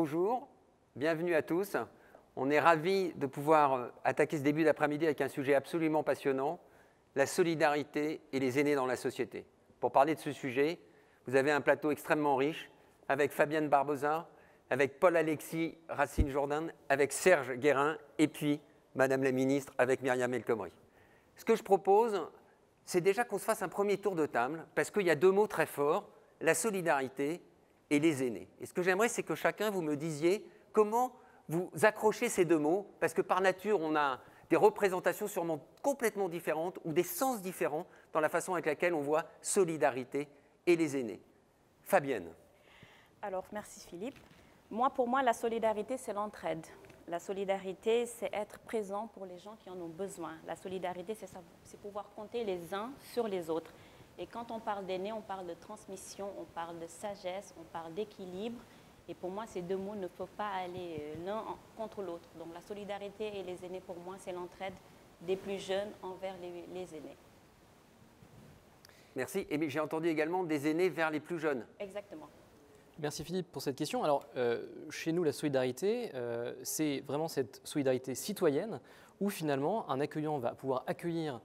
bonjour, bienvenue à tous. On est ravis de pouvoir attaquer ce début d'après-midi avec un sujet absolument passionnant, la solidarité et les aînés dans la société. Pour parler de ce sujet, vous avez un plateau extrêmement riche avec Fabienne Barbosa, avec Paul-Alexis Racine-Jourdain, avec Serge Guérin et puis Madame la Ministre avec Myriam El Khomri. Ce que je propose, c'est déjà qu'on se fasse un premier tour de table parce qu'il y a deux mots très forts, la solidarité et les aînés. Et ce que j'aimerais, c'est que chacun, vous me disiez comment vous accrochez ces deux mots, parce que par nature, on a des représentations sûrement complètement différentes ou des sens différents dans la façon avec laquelle on voit solidarité et les aînés. Fabienne. Alors, merci Philippe. Pour moi, la solidarité, c'est l'entraide. La solidarité, c'est être présent pour les gens qui en ont besoin. La solidarité, c'est pouvoir compter les uns sur les autres. Et quand on parle d'aînés, on parle de transmission, on parle de sagesse, on parle d'équilibre. Et pour moi, ces deux mots ne peuvent pas aller l'un contre l'autre. Donc la solidarité et les aînés, pour moi, c'est l'entraide des plus jeunes envers les aînés. Merci. Et j'ai entendu également des aînés vers les plus jeunes. Exactement. Merci Philippe pour cette question. Alors, chez nous, la solidarité, c'est vraiment cette solidarité citoyenne où finalement un accueillant va pouvoir accueillir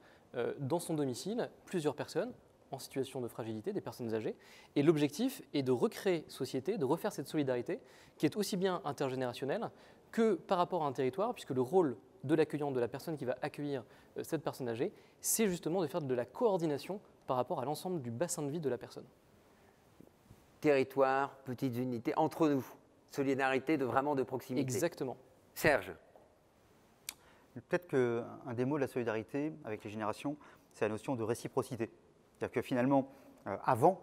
dans son domicile plusieurs personnes en situation de fragilité, des personnes âgées. Et l'objectif est de recréer société, de refaire cette solidarité qui est aussi bien intergénérationnelle que par rapport à un territoire, puisque le rôle de l'accueillant, de la personne qui va accueillir cette personne âgée, c'est justement de faire de la coordination par rapport à l'ensemble du bassin de vie de la personne. Territoire, petites unités, entre nous. Solidarité vraiment de proximité. Exactement. Serge. Peut-être qu'un des mots de la solidarité avec les générations, c'est la notion de réciprocité. C'est-à-dire que finalement, avant,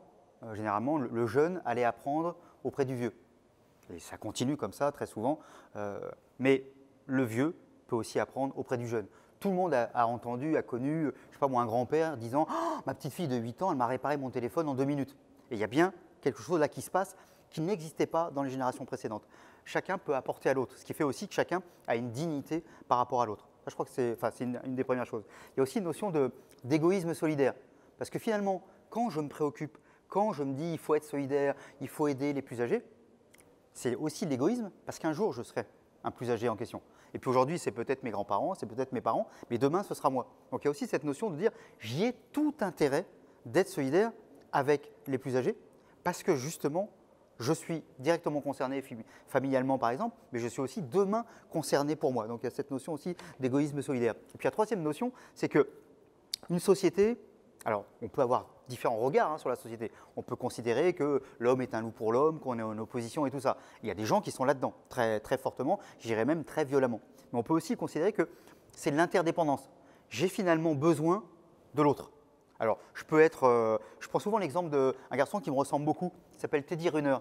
généralement, le jeune allait apprendre auprès du vieux. Et ça continue comme ça très souvent. Mais le vieux peut aussi apprendre auprès du jeune. Tout le monde a entendu, a connu, je ne sais pas moi, un grand-père disant oh, « ma petite fille de 8 ans, elle m'a réparé mon téléphone en 2 minutes ». Et il y a bien quelque chose là qui se passe qui n'existait pas dans les générations précédentes. Chacun peut apporter à l'autre, ce qui fait aussi que chacun a une dignité par rapport à l'autre. Je crois que c'est une des premières choses. Il y a aussi une notion d'égoïsme solidaire. Parce que finalement, quand je me préoccupe, quand je me dis il faut être solidaire, il faut aider les plus âgés, c'est aussi de l'égoïsme, parce qu'un jour, je serai un plus âgé en question. Et puis aujourd'hui, c'est peut-être mes grands-parents, c'est peut-être mes parents, mais demain, ce sera moi. Donc il y a aussi cette notion de dire j'y ai tout intérêt d'être solidaire avec les plus âgés, parce que justement, je suis directement concerné familialement par exemple, mais je suis aussi demain concerné pour moi. Donc il y a cette notion aussi d'égoïsme solidaire. Et puis la troisième notion, c'est qu'une société, alors on peut avoir différents regards sur la société. On peut considérer que l'homme est un loup pour l'homme, qu'on est en opposition et tout ça. Il y a des gens qui sont là-dedans, très, très fortement, je dirais même très violemment. Mais on peut aussi considérer que c'est de l'interdépendance. J'ai finalement besoin de l'autre. Alors, je prends souvent l'exemple d'un garçon qui me ressemble beaucoup, qui s'appelle Teddy Riner.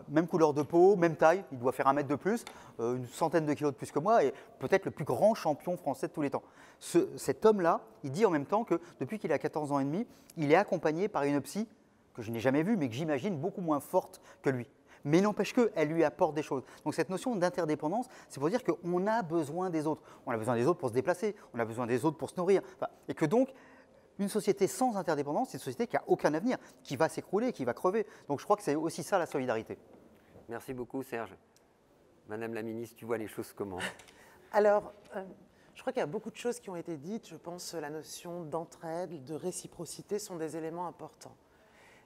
Même couleur de peau, même taille, il doit faire 1 mètre de plus, une centaine de kilos de plus que moi et peut-être le plus grand champion français de tous les temps. Cet homme-là, il dit en même temps que depuis qu'il a 14 ans et demi, il est accompagné par une psy que je n'ai jamais vue mais que j'imagine beaucoup moins forte que lui. Mais il n'empêche qu'elle lui apporte des choses. Donc cette notion d'interdépendance, c'est pour dire qu'on a besoin des autres. On a besoin des autres pour se déplacer, on a besoin des autres pour se nourrir. Et que donc, une société sans interdépendance, c'est une société qui n'a aucun avenir, qui va s'écrouler, qui va crever. Donc je crois que c'est aussi ça la solidarité. Merci beaucoup Serge. Madame la Ministre, tu vois les choses comment? Alors, je crois qu'il y a beaucoup de choses qui ont été dites. Je pense que la notion d'entraide, de réciprocité sont des éléments importants.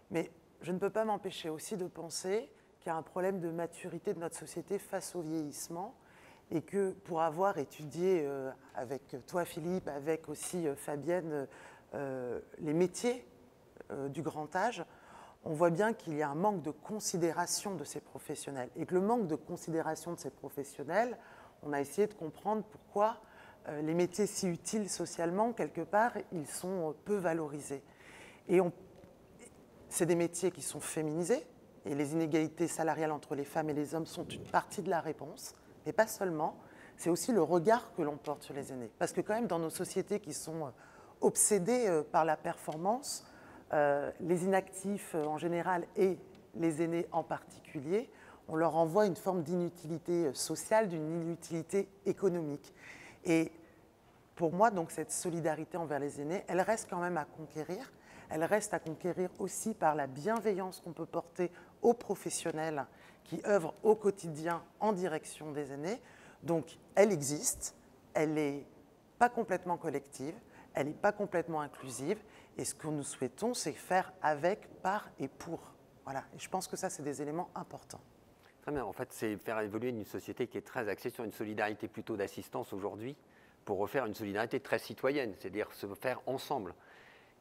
Mais je ne peux pas m'empêcher aussi de penser qu'il y a un problème de maturité de notre société face au vieillissement et que pour avoir étudié avec toi Philippe, avec aussi Fabienne, les métiers du grand âge, on voit bien qu'il y a un manque de considération de ces professionnels. Et que le manque de considération de ces professionnels, on a essayé de comprendre pourquoi les métiers si utiles socialement, quelque part, ils sont peu valorisés. Et c'est des métiers qui sont féminisés, et les inégalités salariales entre les femmes et les hommes sont une partie de la réponse, mais pas seulement. C'est aussi le regard que l'on porte sur les aînés. Parce que quand même, dans nos sociétés qui sont obsédées par la performance, les inactifs en général et les aînés en particulier, on leur envoie une forme d'inutilité sociale, d'une inutilité économique. Et pour moi, donc, cette solidarité envers les aînés, elle reste quand même à conquérir. Elle reste à conquérir aussi par la bienveillance qu'on peut porter aux professionnels qui œuvrent au quotidien en direction des aînés. Donc, elle existe, elle n'est pas complètement collective, elle n'est pas complètement inclusive. Et ce que nous souhaitons, c'est faire avec, par et pour. Voilà. Et je pense que ça, c'est des éléments importants. Très bien. En fait, c'est faire évoluer une société qui est très axée sur une solidarité plutôt d'assistance aujourd'hui pour refaire une solidarité très citoyenne, c'est-à-dire se faire ensemble.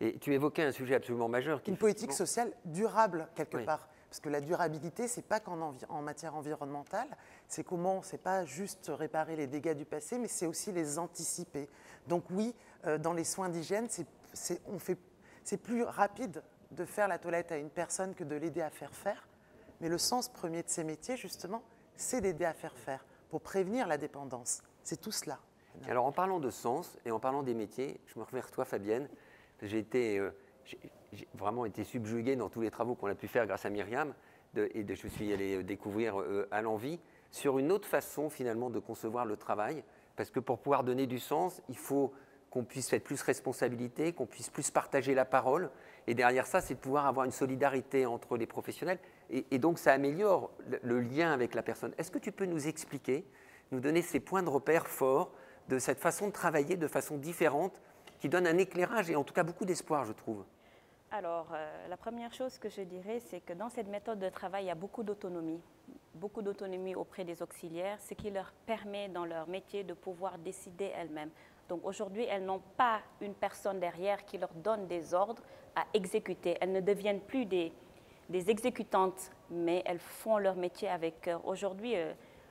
Et tu évoquais un sujet absolument majeur. Une politique sociale durable, quelque Oui. part. Parce que la durabilité, ce n'est pas qu'en matière environnementale, c'est comment, c'est pas juste réparer les dégâts du passé, mais c'est aussi les anticiper. Donc oui, dans les soins d'hygiène, c'est plus rapide de faire la toilette à une personne que de l'aider à faire. Mais le sens premier de ces métiers, justement, c'est d'aider à faire pour prévenir la dépendance. C'est tout cela. Alors, en parlant de sens et en parlant des métiers, je me reviens vers toi, Fabienne. J'ai vraiment été subjugué dans tous les travaux qu'on a pu faire grâce à Myriam, je suis allé découvrir à l'envie, sur une autre façon, finalement, de concevoir le travail. Parce que pour pouvoir donner du sens, il faut qu'on puisse faire plus responsabilité, qu'on puisse plus partager la parole. Et derrière ça, c'est de pouvoir avoir une solidarité entre les professionnels. Et donc, ça améliore le lien avec la personne. Est-ce que tu peux nous expliquer, nous donner ces points de repère forts de cette façon de travailler de façon différente, qui donne un éclairage et en tout cas beaucoup d'espoir, je trouve? Alors, la première chose que je dirais, c'est que dans cette méthode de travail, il y a beaucoup d'autonomie auprès des auxiliaires, ce qui leur permet dans leur métier de pouvoir décider elles-mêmes. Donc aujourd'hui, elles n'ont pas une personne derrière qui leur donne des ordres à exécuter. Elles ne deviennent plus des exécutantes, mais elles font leur métier avec cœur. Aujourd'hui,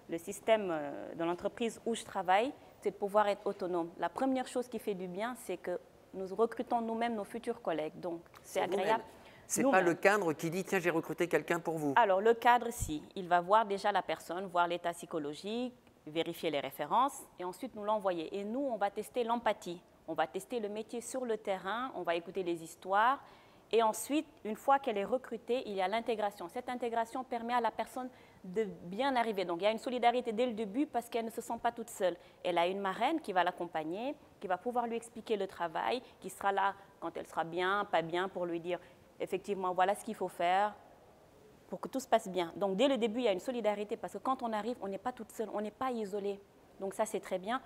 le système dans l'entreprise où je travaille, c'est de pouvoir être autonome. La première chose qui fait du bien, c'est que nous recrutons nous-mêmes nos futurs collègues. Donc, c'est agréable. Ce n'est pas le cadre qui dit « tiens, j'ai recruté quelqu'un pour vous ». Alors, le cadre, si. Il va voir déjà la personne, voir l'état psychologique, vérifier les références et ensuite nous l'envoyer. Et nous, on va tester l'empathie. On va tester le métier sur le terrain, on va écouter les histoires. Et ensuite, une fois qu'elle est recrutée, il y a l'intégration. Cette intégration permet à la personne de bien arriver. Donc, il y a une solidarité dès le début parce qu'elle ne se sent pas toute seule. Elle a une marraine qui va l'accompagner, qui va pouvoir lui expliquer le travail, qui sera là quand elle sera bien, pas bien, pour lui dire effectivement, voilà ce qu'il faut faire pour que tout se passe bien. Donc, dès le début, il y a une solidarité parce que quand on arrive, on n'est pas toute seule, on n'est pas isolé. Donc, ça, c'est très bien.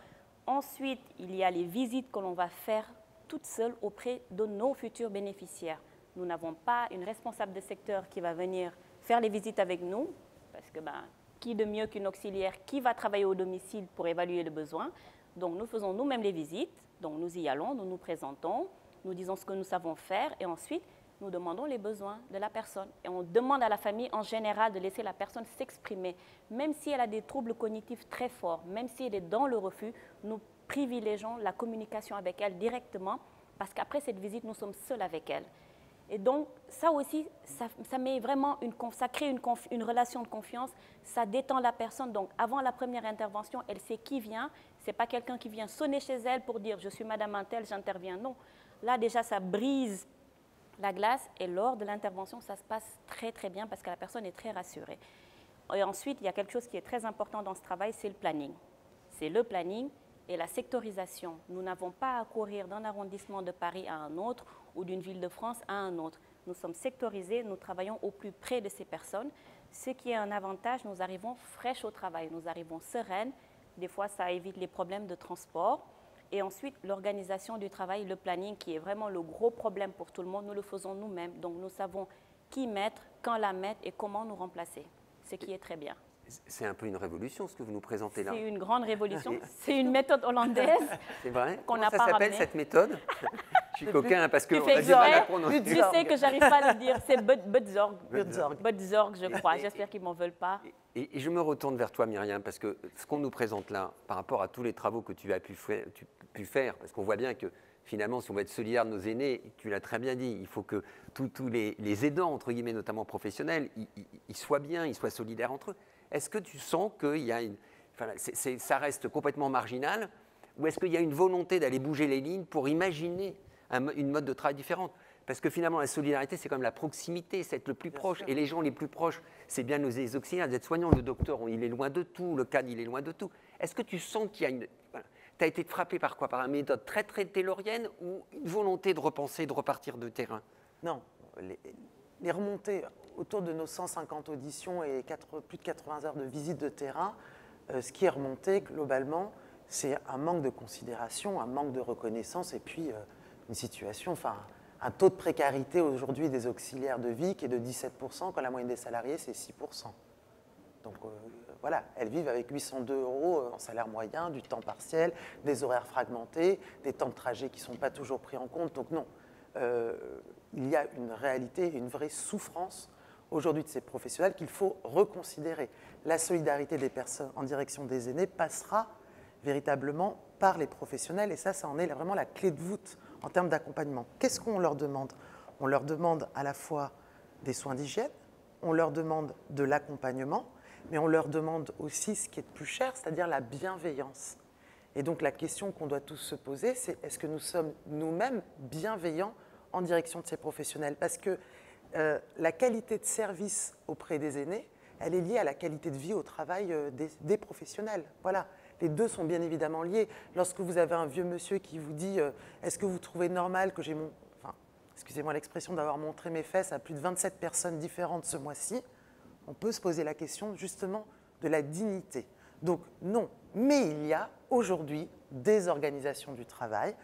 Ensuite, il y a les visites que l'on va faire toute seule auprès de nos futurs bénéficiaires. Nous n'avons pas une responsable de secteur qui va venir faire les visites avec nous, parce que qui de mieux qu'une auxiliaire qui va travailler au domicile pour évaluer le besoin. Donc nous faisons nous-mêmes les visites, donc nous y allons, nous nous présentons, nous disons ce que nous savons faire et ensuite nous demandons les besoins de la personne. Et on demande à la famille en général de laisser la personne s'exprimer. Même si elle a des troubles cognitifs très forts, même si elle est dans le refus, nous privilégions la communication avec elle directement parce qu'après cette visite, nous sommes seuls avec elle. Et donc, ça aussi, ça met vraiment ça crée une relation de confiance, ça détend la personne. Donc, avant la première intervention, elle sait qui vient. Ce n'est pas quelqu'un qui vient sonner chez elle pour dire « je suis madame Intel, j'interviens ». Non. Là, déjà, ça brise la glace et lors de l'intervention, ça se passe très, très bien parce que la personne est très rassurée. Et ensuite, il y a quelque chose qui est très important dans ce travail, c'est le planning. C'est le planning et la sectorisation. Nous n'avons pas à courir d'un arrondissement de Paris à un autre ou d'une ville de France à un autre. Nous sommes sectorisés, nous travaillons au plus près de ces personnes. Ce qui est un avantage, nous arrivons fraîches au travail, nous arrivons sereines. Des fois, ça évite les problèmes de transport. Et ensuite, l'organisation du travail, le planning, qui est vraiment le gros problème pour tout le monde, nous le faisons nous-mêmes. Donc, nous savons qui mettre, quand la mettre et comment nous remplacer, ce qui est très bien. C'est un peu une révolution, ce que vous nous présentez là. C'est une grande révolution. C'est une méthode hollandaise. C'est vrai? Qu'on n'a pas ça s'appelle ramenée. cette méthode? Je suis coquin parce qu'on Tu fais a du mal à exprès. prononcer. Tu sais que j'arrive pas à le dire. C'est Budzorg. Budzorg. Je crois. J'espère qu'ils m'en veulent pas. Et je me retourne vers toi, Myriam, parce que ce qu'on nous présente là, par rapport à tous les travaux que tu as pu faire, parce qu'on voit bien que finalement, si on veut être solidaire de nos aînés, tu l'as très bien dit, il faut que tous les aidants, entre guillemets, notamment professionnels, ils soient bien, ils soient solidaires entre eux. Est-ce que tu sens qu'il y a ça reste complètement marginal, ou est-ce qu'il y a une volonté d'aller bouger les lignes pour imaginer une mode de travail différente? Parce que finalement, la solidarité, c'est quand même la proximité, c'est être le plus proche. Et les gens les plus proches, c'est bien nos auxiliaires, les aides-soignants, le docteur, il est loin de tout, le cadre, il est loin de tout. Est-ce que tu sens qu'il y a une... Tu as été frappé par quoi? Par une méthode très, très taylorienne ou une volonté de repenser, de repartir de terrain? Non, les remontées autour de nos 150 auditions et plus de 80 heures de visite de terrain, ce qui est remonté globalement, c'est un manque de considération, un manque de reconnaissance et puis une situation, enfin un taux de précarité aujourd'hui des auxiliaires de vie qui est de 17% quand la moyenne des salariés c'est 6%. Donc voilà, elles vivent avec 802 € en salaire moyen, du temps partiel, des horaires fragmentés, des temps de trajet qui ne sont pas toujours pris en compte. Donc non, il y a une réalité, une vraie souffrance aujourd'hui de ces professionnels qu'il faut reconsidérer. La solidarité des personnes en direction des aînés passera véritablement par les professionnels et ça en est vraiment la clé de voûte en termes d'accompagnement. Qu'est-ce qu'on leur demande? On leur demande à la fois des soins d'hygiène, on leur demande de l'accompagnement, mais on leur demande aussi ce qui est de plus cher, c'est-à-dire la bienveillance. Et donc la question qu'on doit tous se poser, c'est est-ce que nous sommes nous-mêmes bienveillants en direction de ces professionnels? Parce que la qualité de service auprès des aînés, elle est liée à la qualité de vie au travail des professionnels. Voilà, les deux sont bien évidemment liés. Lorsque vous avez un vieux monsieur qui vous dit « Est-ce que vous trouvez normal que j'ai excusez-moi l'expression, d'avoir montré mes fesses à plus de 27 personnes différentes ce mois-ci », on peut se poser la question justement de la dignité. Donc non, mais il y a aujourd'hui des organisations du travail,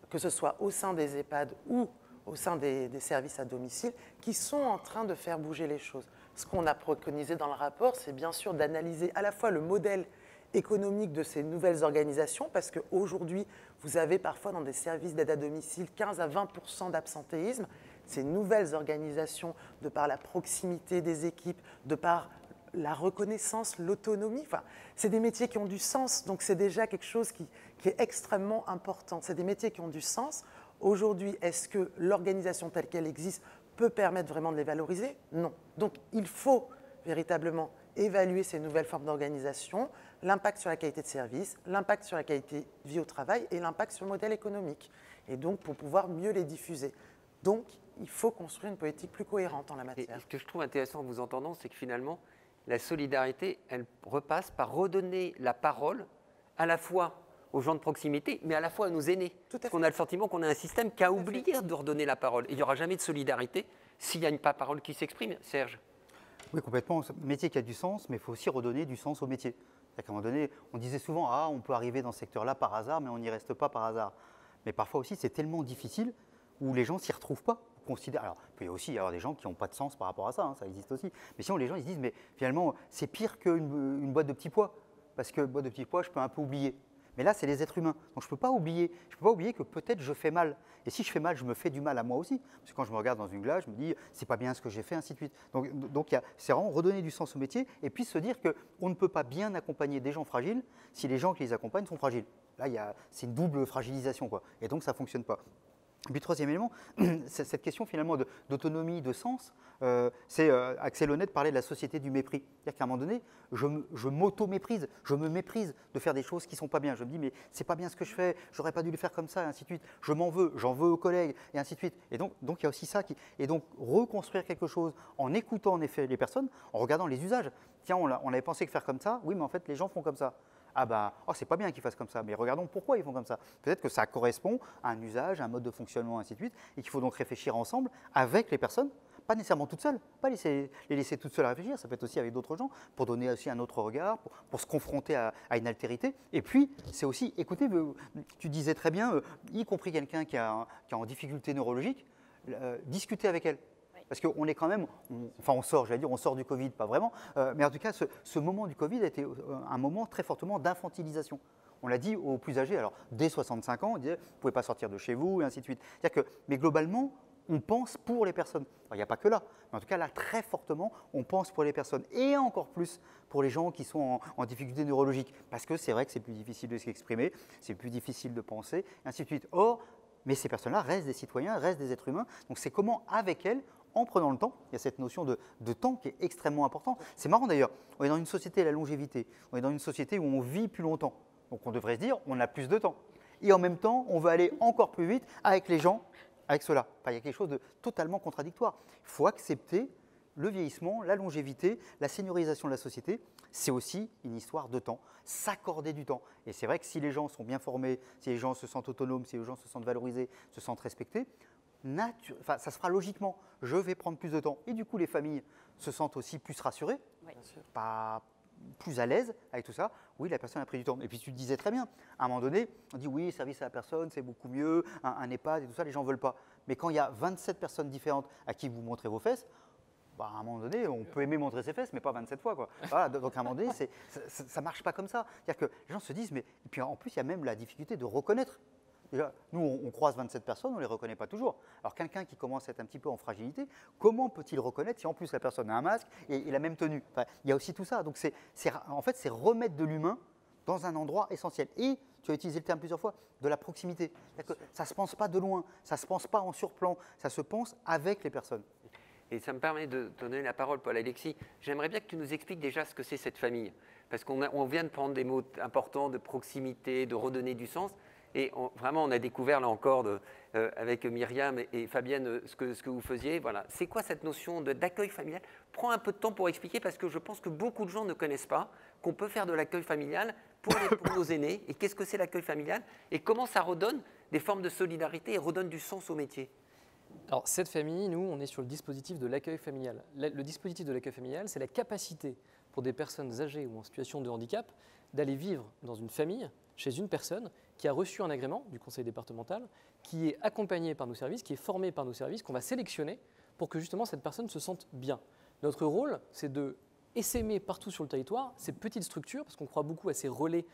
que ce soit au sein des EHPAD ou au sein des services à domicile, qui sont en train de faire bouger les choses. Ce qu'on a préconisé dans le rapport, c'est bien sûr d'analyser à la fois le modèle économique de ces nouvelles organisations, parce qu'aujourd'hui, vous avez parfois dans des services d'aide à domicile 15 à 20% d'absentéisme. Ces nouvelles organisations, de par la proximité des équipes, de par la reconnaissance, l'autonomie, enfin, c'est des métiers qui ont du sens, donc c'est déjà quelque chose qui est extrêmement important. C'est des métiers qui ont du sens. Aujourd'hui, est-ce que l'organisation telle qu'elle existe peut permettre vraiment de les valoriser? Non. Donc il faut véritablement évaluer ces nouvelles formes d'organisation, l'impact sur la qualité de service, l'impact sur la qualité de vie au travail et l'impact sur le modèle économique. Et donc pour pouvoir mieux les diffuser. Donc il faut construire une politique plus cohérente en la matière. Et ce que je trouve intéressant en vous entendant, c'est que finalement, la solidarité, elle repasse par redonner la parole à la fois aux gens de proximité, mais à la fois à nos aînés. Parce qu'on a le sentiment qu'on a un système qui a oublié de redonner la parole. Et il n'y aura jamais de solidarité s'il y a une parole qui s'exprime. Serge? Oui, complètement. Un métier qui a du sens, mais il faut aussi redonner du sens au métier. À un moment donné, on disait souvent « Ah, on peut arriver dans ce secteur-là par hasard, mais on n'y reste pas par hasard ». Mais parfois aussi, c'est tellement difficile où les gens ne s'y retrouvent pas. Alors, il peut y aussi y avoir des gens qui n'ont pas de sens par rapport à ça, hein, ça existe aussi. Mais sinon, les gens ils se disent « Mais finalement, c'est pire qu'une boîte de petits pois, parce que boîte de petits pois, je peux un peu oublier ». Mais là, c'est les êtres humains. Donc, je ne peux pas oublier que peut-être je fais mal. Et si je fais mal, je me fais du mal à moi aussi. Parce que quand je me regarde dans une glace, je me dis, c'est pas bien ce que j'ai fait, ainsi de suite. Donc c'est vraiment redonner du sens au métier et puis se dire qu'on ne peut pas bien accompagner des gens fragiles si les gens qui les accompagnent sont fragiles. Là, c'est une double fragilisation, quoi. Et donc, ça ne fonctionne pas. Et puis, troisième élément, c'est cette question finalement d'autonomie, de sens. Axel Honneth parlait de la société du mépris. C'est-à-dire qu'à un moment donné, je m'auto-méprise, je me méprise de faire des choses qui ne sont pas bien. Je me dis, mais c'est pas bien ce que je fais, j'aurais pas dû le faire comme ça, et ainsi de suite. Je m'en veux, j'en veux aux collègues, et ainsi de suite. Et donc il y a aussi ça. Et donc, reconstruire quelque chose en écoutant en effet les personnes, en regardant les usages. Tiens, on avait pensé que faire comme ça, oui, mais en fait, les gens font comme ça. Ah bah, c'est pas bien qu'ils fassent comme ça, mais regardons pourquoi ils font comme ça. Peut-être que ça correspond à un usage, à un mode de fonctionnement, ainsi de suite, et qu'il faut donc réfléchir ensemble avec les personnes, pas nécessairement toutes seules, pas les laisser toutes seules à réfléchir, ça peut être aussi avec d'autres gens, pour donner aussi un autre regard, pour se confronter à une altérité. Et puis, c'est aussi, écoutez, tu disais très bien, y compris quelqu'un qui est en difficulté neurologique, discuter avec elle. Parce qu'on est quand même, on sort du Covid, pas vraiment, mais en tout cas, ce moment du Covid a été un moment très fortement d'infantilisation. On l'a dit aux plus âgés, alors dès 65 ans, on disait, vous ne pouvez pas sortir de chez vous, et ainsi de suite. Mais globalement, on pense pour les personnes. Alors, il n'y a pas que là, mais en tout cas là, très fortement, on pense pour les personnes, et encore plus pour les gens qui sont en difficulté neurologique. Parce que c'est vrai que c'est plus difficile de s'exprimer, c'est plus difficile de penser, et ainsi de suite. Or, mais ces personnes-là restent des citoyens, restent des êtres humains, donc c'est comment, avec elles, en prenant le temps, il y a cette notion de temps qui est extrêmement importante. C'est marrant d'ailleurs, on est dans une société de la longévité, on est dans une société où on vit plus longtemps. Donc on devrait se dire, on a plus de temps. Et en même temps, on veut aller encore plus vite avec les gens, avec cela. Enfin, il y a quelque chose de totalement contradictoire. Il faut accepter le vieillissement, la longévité, la seniorisation de la société. C'est aussi une histoire de temps, s'accorder du temps. Et c'est vrai que si les gens sont bien formés, si les gens se sentent autonomes, si les gens se sentent valorisés, se sentent respectés, ça se fera logiquement. Je vais prendre plus de temps. Et du coup, les familles se sentent aussi plus rassurées, Oui. pas plus à l'aise avec tout ça. Oui, la personne a pris du temps. Et puis tu le disais très bien, à un moment donné, on dit oui, service à la personne, c'est beaucoup mieux, un EHPAD et tout ça, les gens ne veulent pas. Mais quand il y a 27 personnes différentes à qui vous montrez vos fesses, bah, à un moment donné, on peut aimer montrer ses fesses, mais pas 27 fois, quoi. Voilà, donc à un moment donné, ça ne marche pas comme ça. C'est-à-dire que les gens se disent, mais et puis en plus, il y a même la difficulté de reconnaître. Déjà, nous, on croise 27 personnes, on ne les reconnaît pas toujours. Alors quelqu'un qui commence à être un petit peu en fragilité, comment peut-il reconnaître si en plus la personne a un masque et la même tenue? Enfin, il y a aussi tout ça. Donc en fait, c'est remettre de l'humain dans un endroit essentiel. Et, tu as utilisé le terme plusieurs fois, de la proximité. Ça ne se pense pas de loin, ça ne se pense pas en surplomb, ça se pense avec les personnes. Et ça me permet de donner la parole, Paul-Alexis. J'aimerais bien que tu nous expliques déjà ce que c'est cette famille. Parce qu'on vient de prendre des mots importants de proximité, de redonner du sens. Et vraiment, on a découvert là encore avec Myriam et Fabienne ce que vous faisiez. Voilà. C'est quoi cette notion d'accueil familial? Prends un peu de temps pour expliquer parce que je pense que beaucoup de gens ne connaissent pas qu'on peut faire de l'accueil familial pour nos aînés. Et qu'est-ce que c'est l'accueil familial? Et comment ça redonne des formes de solidarité et redonne du sens au métier? Alors, cette famille, nous, on est sur le dispositif de l'accueil familial. Le dispositif de l'accueil familial, c'est la capacité pour des personnes âgées ou en situation de handicap d'aller vivre dans une famille, chez une personne qui a reçu un agrément du conseil départemental, qui est accompagnée par nos services, qui est formée par nos services, qu'on va sélectionner pour que justement cette personne se sente bien. Notre rôle, c'est de essaimer partout sur le territoire ces petites structures, parce qu'on croit beaucoup à ces relais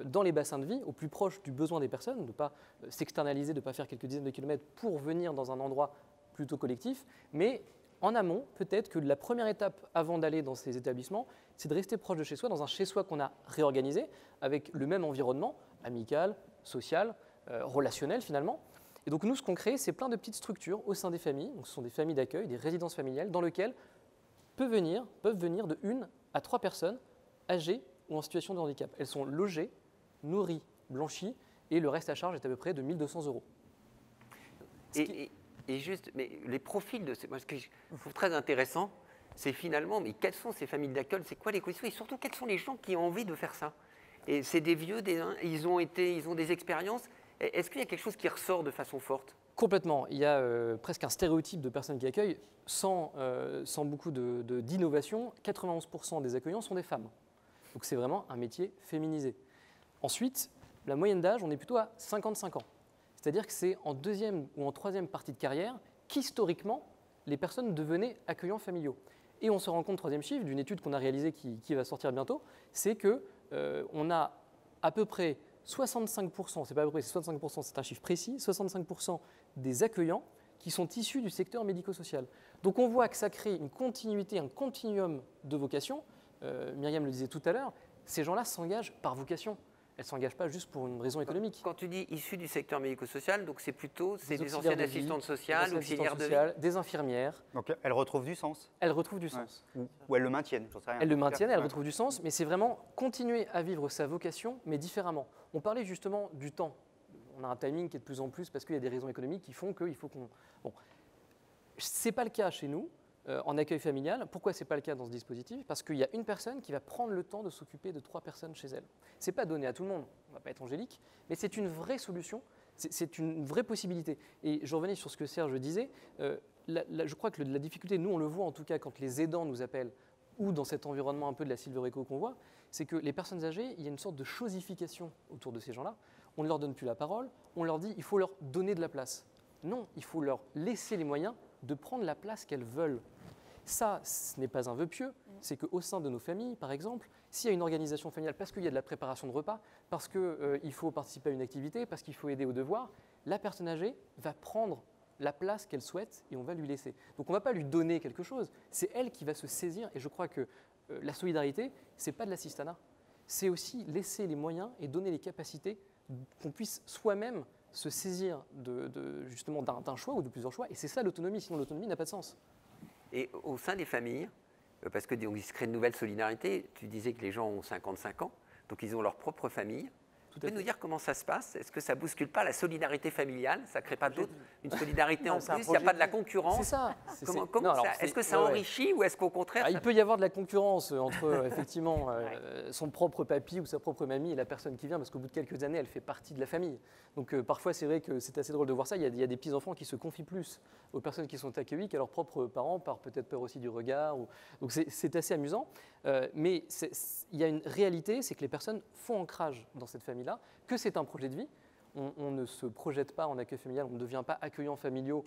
dans les bassins de vie, au plus proche du besoin des personnes, de ne pas s'externaliser, de ne pas faire quelques dizaines de kilomètres pour venir dans un endroit plutôt collectif. Mais en amont, peut-être que la première étape avant d'aller dans ces établissements, c'est de rester proche de chez soi, dans un chez-soi qu'on a réorganisé, avec le même environnement, amical, social, relationnel finalement. Et donc nous, ce qu'on crée, c'est plein de petites structures au sein des familles. Donc ce sont des familles d'accueil, des résidences familiales, dans lesquelles peuvent venir de 1 à 3 personnes âgées ou en situation de handicap. Elles sont logées, nourries, blanchies, et le reste à charge est à peu près de 1 200 €. Et juste, mais les profils de moi, ce que je trouve très intéressant, c'est finalement, mais quelles sont ces familles d'accueil, c'est quoi les conditions, et surtout quels sont les gens qui ont envie de faire ça? Et c'est des vieux, ils ont des expériences. Est-ce qu'il y a quelque chose qui ressort de façon forte? Complètement. Il y a presque un stéréotype de personnes qui accueillent sans beaucoup d'innovation. 91% des accueillants sont des femmes. Donc c'est vraiment un métier féminisé. Ensuite, la moyenne d'âge, on est plutôt à 55 ans. C'est-à-dire que c'est en 2e ou en 3e partie de carrière qu'historiquement, les personnes devenaient accueillants familiaux. Et on se rend compte, 3e chiffre, d'une étude qu'on a réalisée qui va sortir bientôt, c'est qu'on a à peu près 65%, c'est pas à peu près, c'est 65%, c'est un chiffre précis, 65% des accueillants qui sont issus du secteur médico-social. Donc on voit que ça crée une continuité, un continuum de vocations. Myriam le disait tout à l'heure, ces gens-là s'engagent par vocation. Elles ne s'engagent pas juste pour une raison économique. Quand tu dis issus du secteur médico-social, donc c'est plutôt des anciennes assistantes sociales, auxiliaires de vie, des infirmières. Donc elles retrouvent du sens. Elles retrouvent du sens. Ou elles le maintiennent, j'en sais rien. Elles le maintiennent, elles retrouvent du sens, mais c'est vraiment continuer à vivre sa vocation, mais différemment. On parlait justement du temps. On a un timing qui est de plus en plus parce qu'il y a des raisons économiques qui font qu'il faut qu'on... Bon. Ce n'est pas le cas chez nous. En accueil familial. Pourquoi ce n'est pas le cas dans ce dispositif? Parce qu'il y a une personne qui va prendre le temps de s'occuper de 3 personnes chez elle. Ce n'est pas donné à tout le monde, on ne va pas être angélique, mais c'est une vraie solution, c'est une vraie possibilité. Et je revenais sur ce que Serge disait, je crois que la difficulté, nous on le voit en tout cas quand les aidants nous appellent, ou dans cet environnement un peu de la Silver Eco qu'on voit, c'est que les personnes âgées, il y a une sorte de chosification autour de ces gens-là. On ne leur donne plus la parole, on leur dit il faut leur donner de la place. Non, il faut leur laisser les moyens de prendre la place qu'elles veulent. Ça, ce n'est pas un vœu pieux, c'est qu'au sein de nos familles, par exemple, s'il y a une organisation familiale, parce qu'il y a de la préparation de repas, parce qu'il faut participer à une activité, parce qu'il faut aider aux devoirs, la personne âgée va prendre la place qu'elle souhaite et on va lui laisser. Donc on ne va pas lui donner quelque chose, c'est elle qui va se saisir. Et je crois que la solidarité, ce n'est pas de l'assistanat, c'est aussi laisser les moyens et donner les capacités qu'on puisse soi-même se saisir justement d'un choix ou de plusieurs choix. Et c'est ça l'autonomie, sinon l'autonomie n'a pas de sens. Et au sein des familles, parce que donc, il se crée une nouvelle solidarité, tu disais que les gens ont 55 ans, donc ils ont leur propre famille. Tu peux nous dire comment ça se passe? Est-ce que ça ne bouscule pas la solidarité familiale? Ça ne crée pas une solidarité en plus? Il n'y a pas de la concurrence? C'est ça. Est-ce que ça enrichit ou est-ce qu'au contraire Il peut y avoir de la concurrence entre effectivement son propre papy ou sa propre mamie et la personne qui vient, parce qu'au bout de quelques années, elle fait partie de la famille. Donc parfois, c'est vrai que c'est assez drôle de voir ça. Il y a des petits-enfants qui se confient plus aux personnes qui sont accueillies qu'à leurs propres parents, par peut-être peur aussi du regard. Donc c'est assez amusant. Mais il y a une réalité, c'est que les personnes font ancrage dans cette famille-là, que c'est un projet de vie. On ne se projette pas en accueil familial, on ne devient pas accueillant familiaux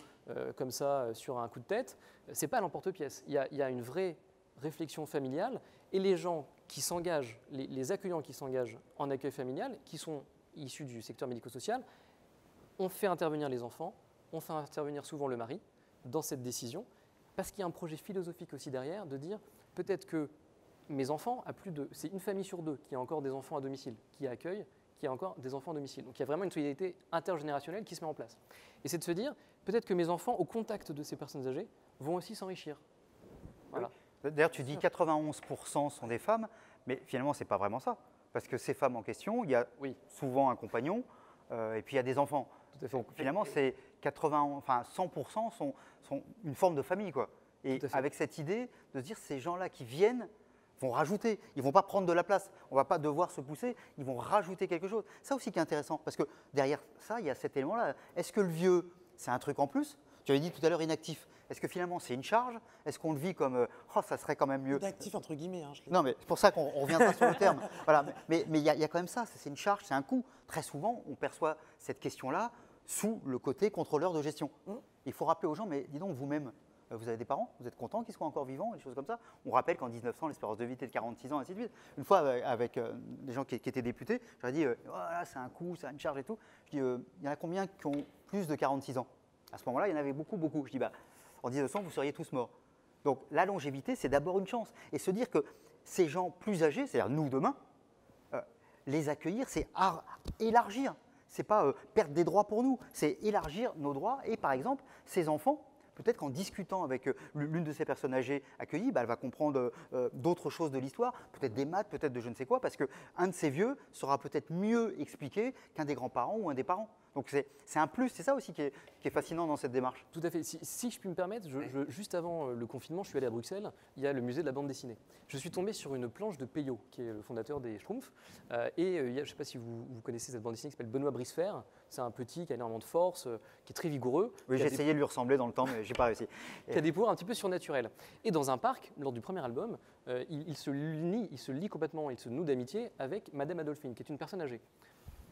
comme ça sur un coup de tête. Ce n'est pas à l'emporte-pièce. Il y a une vraie réflexion familiale et les gens qui s'engagent, les accueillants qui s'engagent en accueil familial, qui sont issus du secteur médico-social, on fait intervenir les enfants, on fait intervenir souvent le mari dans cette décision, parce qu'il y a un projet philosophique aussi derrière de dire peut-être que mes enfants, c'est une famille sur deux qui a encore des enfants à domicile, qui accueille, qui a encore des enfants à domicile. Donc il y a vraiment une solidarité intergénérationnelle qui se met en place. Et c'est de se dire, peut-être que mes enfants, au contact de ces personnes âgées, vont aussi s'enrichir. Voilà. D'ailleurs, tu dis 91% sont des femmes, mais finalement, ce n'est pas vraiment ça. Parce que ces femmes en question, il y a souvent un compagnon et puis il y a des enfants. Donc finalement, c'est 100% sont une forme de famille, quoi. Et avec cette idée de se dire, ces gens-là qui viennent vont rajouter, ils ne vont pas prendre de la place, on ne va pas devoir se pousser, ils vont rajouter quelque chose. Ça aussi qui est intéressant, parce que derrière ça, il y a cet élément-là. Est-ce que le vieux, c'est un truc en plus? Tu avais dit tout à l'heure inactif. Est-ce que finalement c'est une charge? Est-ce qu'on le vit comme ça serait quand même mieux? Inactif entre guillemets. Non, mais c'est pour ça qu'on reviendra sur le terme. Voilà. Mais il y a quand même ça, c'est une charge, c'est un coût. Très souvent, on perçoit cette question-là sous le côté contrôleur de gestion. Il faut rappeler aux gens, mais dis donc vous-même, vous avez des parents, vous êtes content qu'ils soient encore vivants, des choses comme ça. On rappelle qu'en 1900, l'espérance de vie était de 46 ans, ainsi de suite. Une fois, avec des gens qui étaient députés, j'aurais dit voilà, c'est un coût, c'est une charge et tout. Je dis il y en a combien qui ont plus de 46 ans? À ce moment-là, il y en avait beaucoup, beaucoup. Je dis en 1900, vous seriez tous morts. Donc la longévité, c'est d'abord une chance. Et se dire que ces gens plus âgés, c'est-à-dire nous demain, les accueillir, c'est élargir. Ce n'est pas perdre des droits pour nous, c'est élargir nos droits. Et par exemple, ces enfants, peut-être qu'en discutant avec l'une de ces personnes âgées accueillies, elle va comprendre d'autres choses de l'histoire, peut-être des maths, peut-être de je ne sais quoi, parce qu'un de ces vieux sera peut-être mieux expliqué qu'un des grands-parents ou un des parents. Donc c'est un plus, c'est ça aussi qui est fascinant dans cette démarche. Tout à fait. Si je puis me permettre, juste avant le confinement, je suis allé à Bruxelles, il y a le musée de la bande dessinée. Je suis tombé sur une planche de Peyo, qui est le fondateur des Schtroumpfs, je ne sais pas si vous connaissez cette bande dessinée qui s'appelle Benoît Brisefer. C'est un petit qui a énormément de force, qui est très vigoureux. Oui, j'ai essayé de lui ressembler dans le temps, mais je n'ai pas réussi. Qui a des pouvoirs un petit peu surnaturels. Et dans un parc, lors du premier album, il se lie complètement, il se noue d'amitié avec Madame Adolphine, qui est une personne âgée.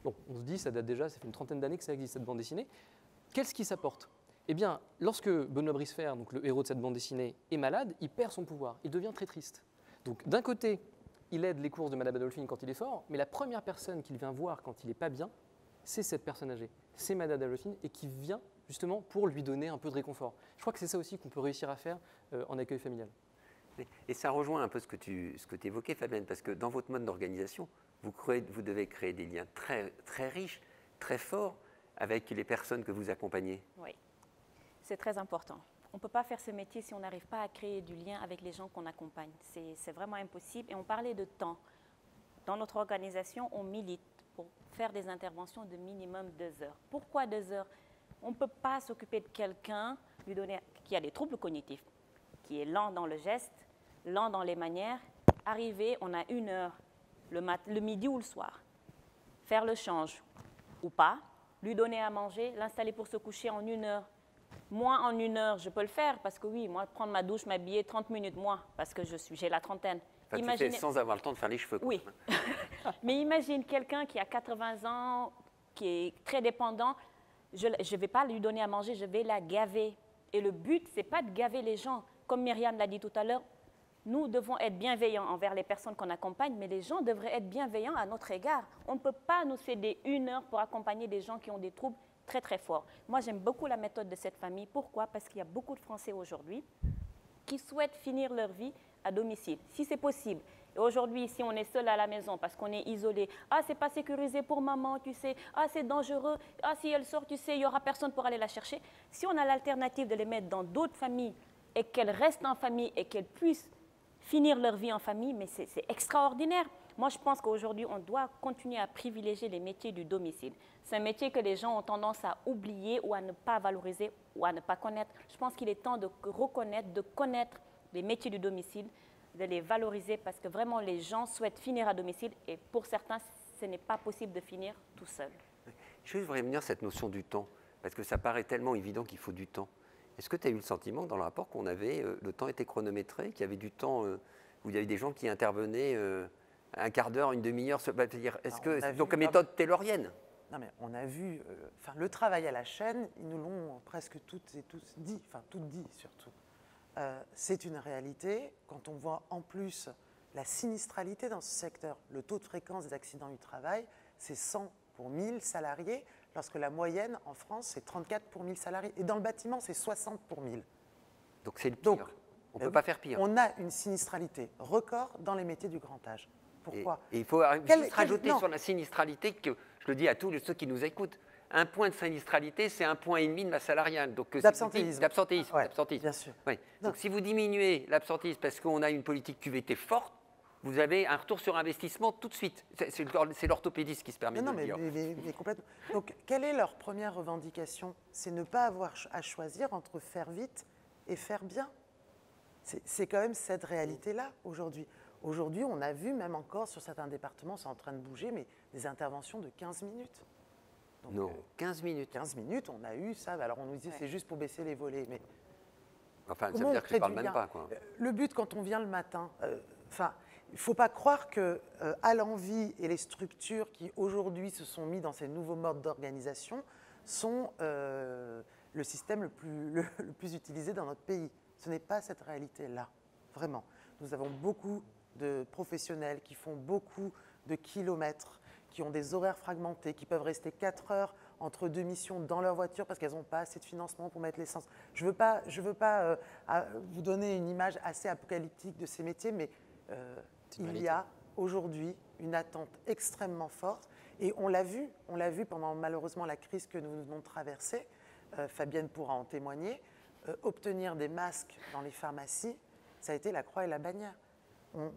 Bon, on se dit, ça date déjà, ça fait une trentaine d'années que ça existe, cette bande dessinée. Qu'est-ce qui s'apporte? Eh bien, lorsque Benoît Brisefer, donc le héros de cette bande dessinée, est malade, il perd son pouvoir, il devient très triste. Donc d'un côté, il aide les courses de Madame Adolphine quand il est fort, mais la première personne qu'il vient voir quand il n'est pas bien, c'est cette personne âgée, c'est Madame Adolphine, et qui vient justement pour lui donner un peu de réconfort. Je crois que c'est ça aussi qu'on peut réussir à faire en accueil familial. Et ça rejoint un peu ce que tu évoquais, Fabienne, parce que dans votre mode d'organisation, vous devez créer des liens très, très riches, très forts avec les personnes que vous accompagnez. Oui, c'est très important. On ne peut pas faire ce métier si on n'arrive pas à créer du lien avec les gens qu'on accompagne. C'est vraiment impossible. Et on parlait de temps. Dans notre organisation, on milite pour faire des interventions de minimum 2 heures. Pourquoi 2 heures? On ne peut pas s'occuper de quelqu'un qui a des troubles cognitifs, qui est lent dans le geste, lent dans les manières. Arriver, on a 1 heure, le midi ou le soir. Faire le change ou pas, lui donner à manger, l'installer pour se coucher en 1 heure. Moi, en 1 heure, je peux le faire parce que oui, moi, prendre ma douche, m'habiller, 30 minutes, moi, parce que j'ai la trentaine. Enfin, tu fais sans avoir le temps de faire les cheveux. Oui. Mais imagine quelqu'un qui a 80 ans, qui est très dépendant, je ne vais pas lui donner à manger, je vais la gaver. Et le but, ce n'est pas de gaver les gens. Comme Myriam l'a dit tout à l'heure, nous devons être bienveillants envers les personnes qu'on accompagne, mais les gens devraient être bienveillants à notre égard. On ne peut pas nous céder 1 heure pour accompagner des gens qui ont des troubles très très forts. Moi, j'aime beaucoup la méthode de cette famille. Pourquoi? Parce qu'il y a beaucoup de Français aujourd'hui qui souhaitent finir leur vie à domicile, si c'est possible. Et aujourd'hui, si on est seul à la maison parce qu'on est isolé, ah, c'est pas sécurisé pour maman, tu sais, ah, c'est dangereux, ah, si elle sort, tu sais, il n'y aura personne pour aller la chercher. Si on a l'alternative de les mettre dans d'autres familles et qu'elles restent en famille et qu'elles puissent finir leur vie en famille, mais c'est extraordinaire. Moi, je pense qu'aujourd'hui, on doit continuer à privilégier les métiers du domicile. C'est un métier que les gens ont tendance à oublier ou à ne pas valoriser ou à ne pas connaître. Je pense qu'il est temps de reconnaître, de connaître les métiers du domicile, de les valoriser parce que vraiment, les gens souhaitent finir à domicile et pour certains, ce n'est pas possible de finir tout seul. Je voudrais revenir à cette notion du temps, parce que ça paraît tellement évident qu'il faut du temps. Est-ce que tu as eu le sentiment que dans le rapport qu'on avait, le temps était chronométré, qu'il y avait du temps, où il y avait des gens qui intervenaient un quart d'heure, une demi-heure est-ce que donc la méthode taylorienne? Non, mais on a vu, le travail à la chaîne, ils nous l'ont presque toutes et tous dit, enfin toutes dit surtout. C'est une réalité. Quand on voit en plus la sinistralité dans ce secteur, le taux de fréquence des accidents du travail, c'est 100 pour 1000 salariés, lorsque la moyenne en France, c'est 34 pour 1000 salariés. Et dans le bâtiment, c'est 60 pour 1000. Donc c'est le pire. On ne peut pas faire pire. On a une sinistralité record dans les métiers du grand âge. Pourquoi? Et il faut juste rajouter sur la sinistralité que, je le dis à tous ceux qui nous écoutent, un point de sinistralité, c'est 1,5 point de masse salariale. D'absentéisme. D'absentéisme. Ouais, bien sûr. Oui. Donc si vous diminuez l'absentéisme parce qu'on a une politique QVT forte, vous avez un retour sur investissement tout de suite. C'est l'orthopédiste qui se permet de le dire. Mais complètement. Donc, quelle est leur première revendication? C'est ne pas avoir à choisir entre faire vite et faire bien. C'est quand même cette réalité-là aujourd'hui. Aujourd'hui, on a vu, même encore sur certains départements, c'est en train de bouger, mais des interventions de 15 minutes. Donc, non, 15 minutes. 15 minutes, on a eu ça. Alors, on nous disait, c'est juste pour baisser les volets. Mais enfin, ça veut dire qu'ils ne parlent même pas, quoi. Le but, quand on vient le matin, il ne faut pas croire que Allenvie et les structures qui aujourd'hui se sont mis dans ces nouveaux modes d'organisation sont le système le plus utilisé dans notre pays. Ce n'est pas cette réalité-là, vraiment. Nous avons beaucoup de professionnels qui font beaucoup de kilomètres, qui ont des horaires fragmentés, qui peuvent rester 4 heures entre deux missions dans leur voiture parce qu'elles n'ont pas assez de financement pour mettre l'essence. Je veux pas vous donner une image assez apocalyptique de ces métiers, mais il y a aujourd'hui une attente extrêmement forte et on l'a vu pendant malheureusement la crise que nous venons de traverser, Fabienne pourra en témoigner, obtenir des masques dans les pharmacies, ça a été la croix et la bannière.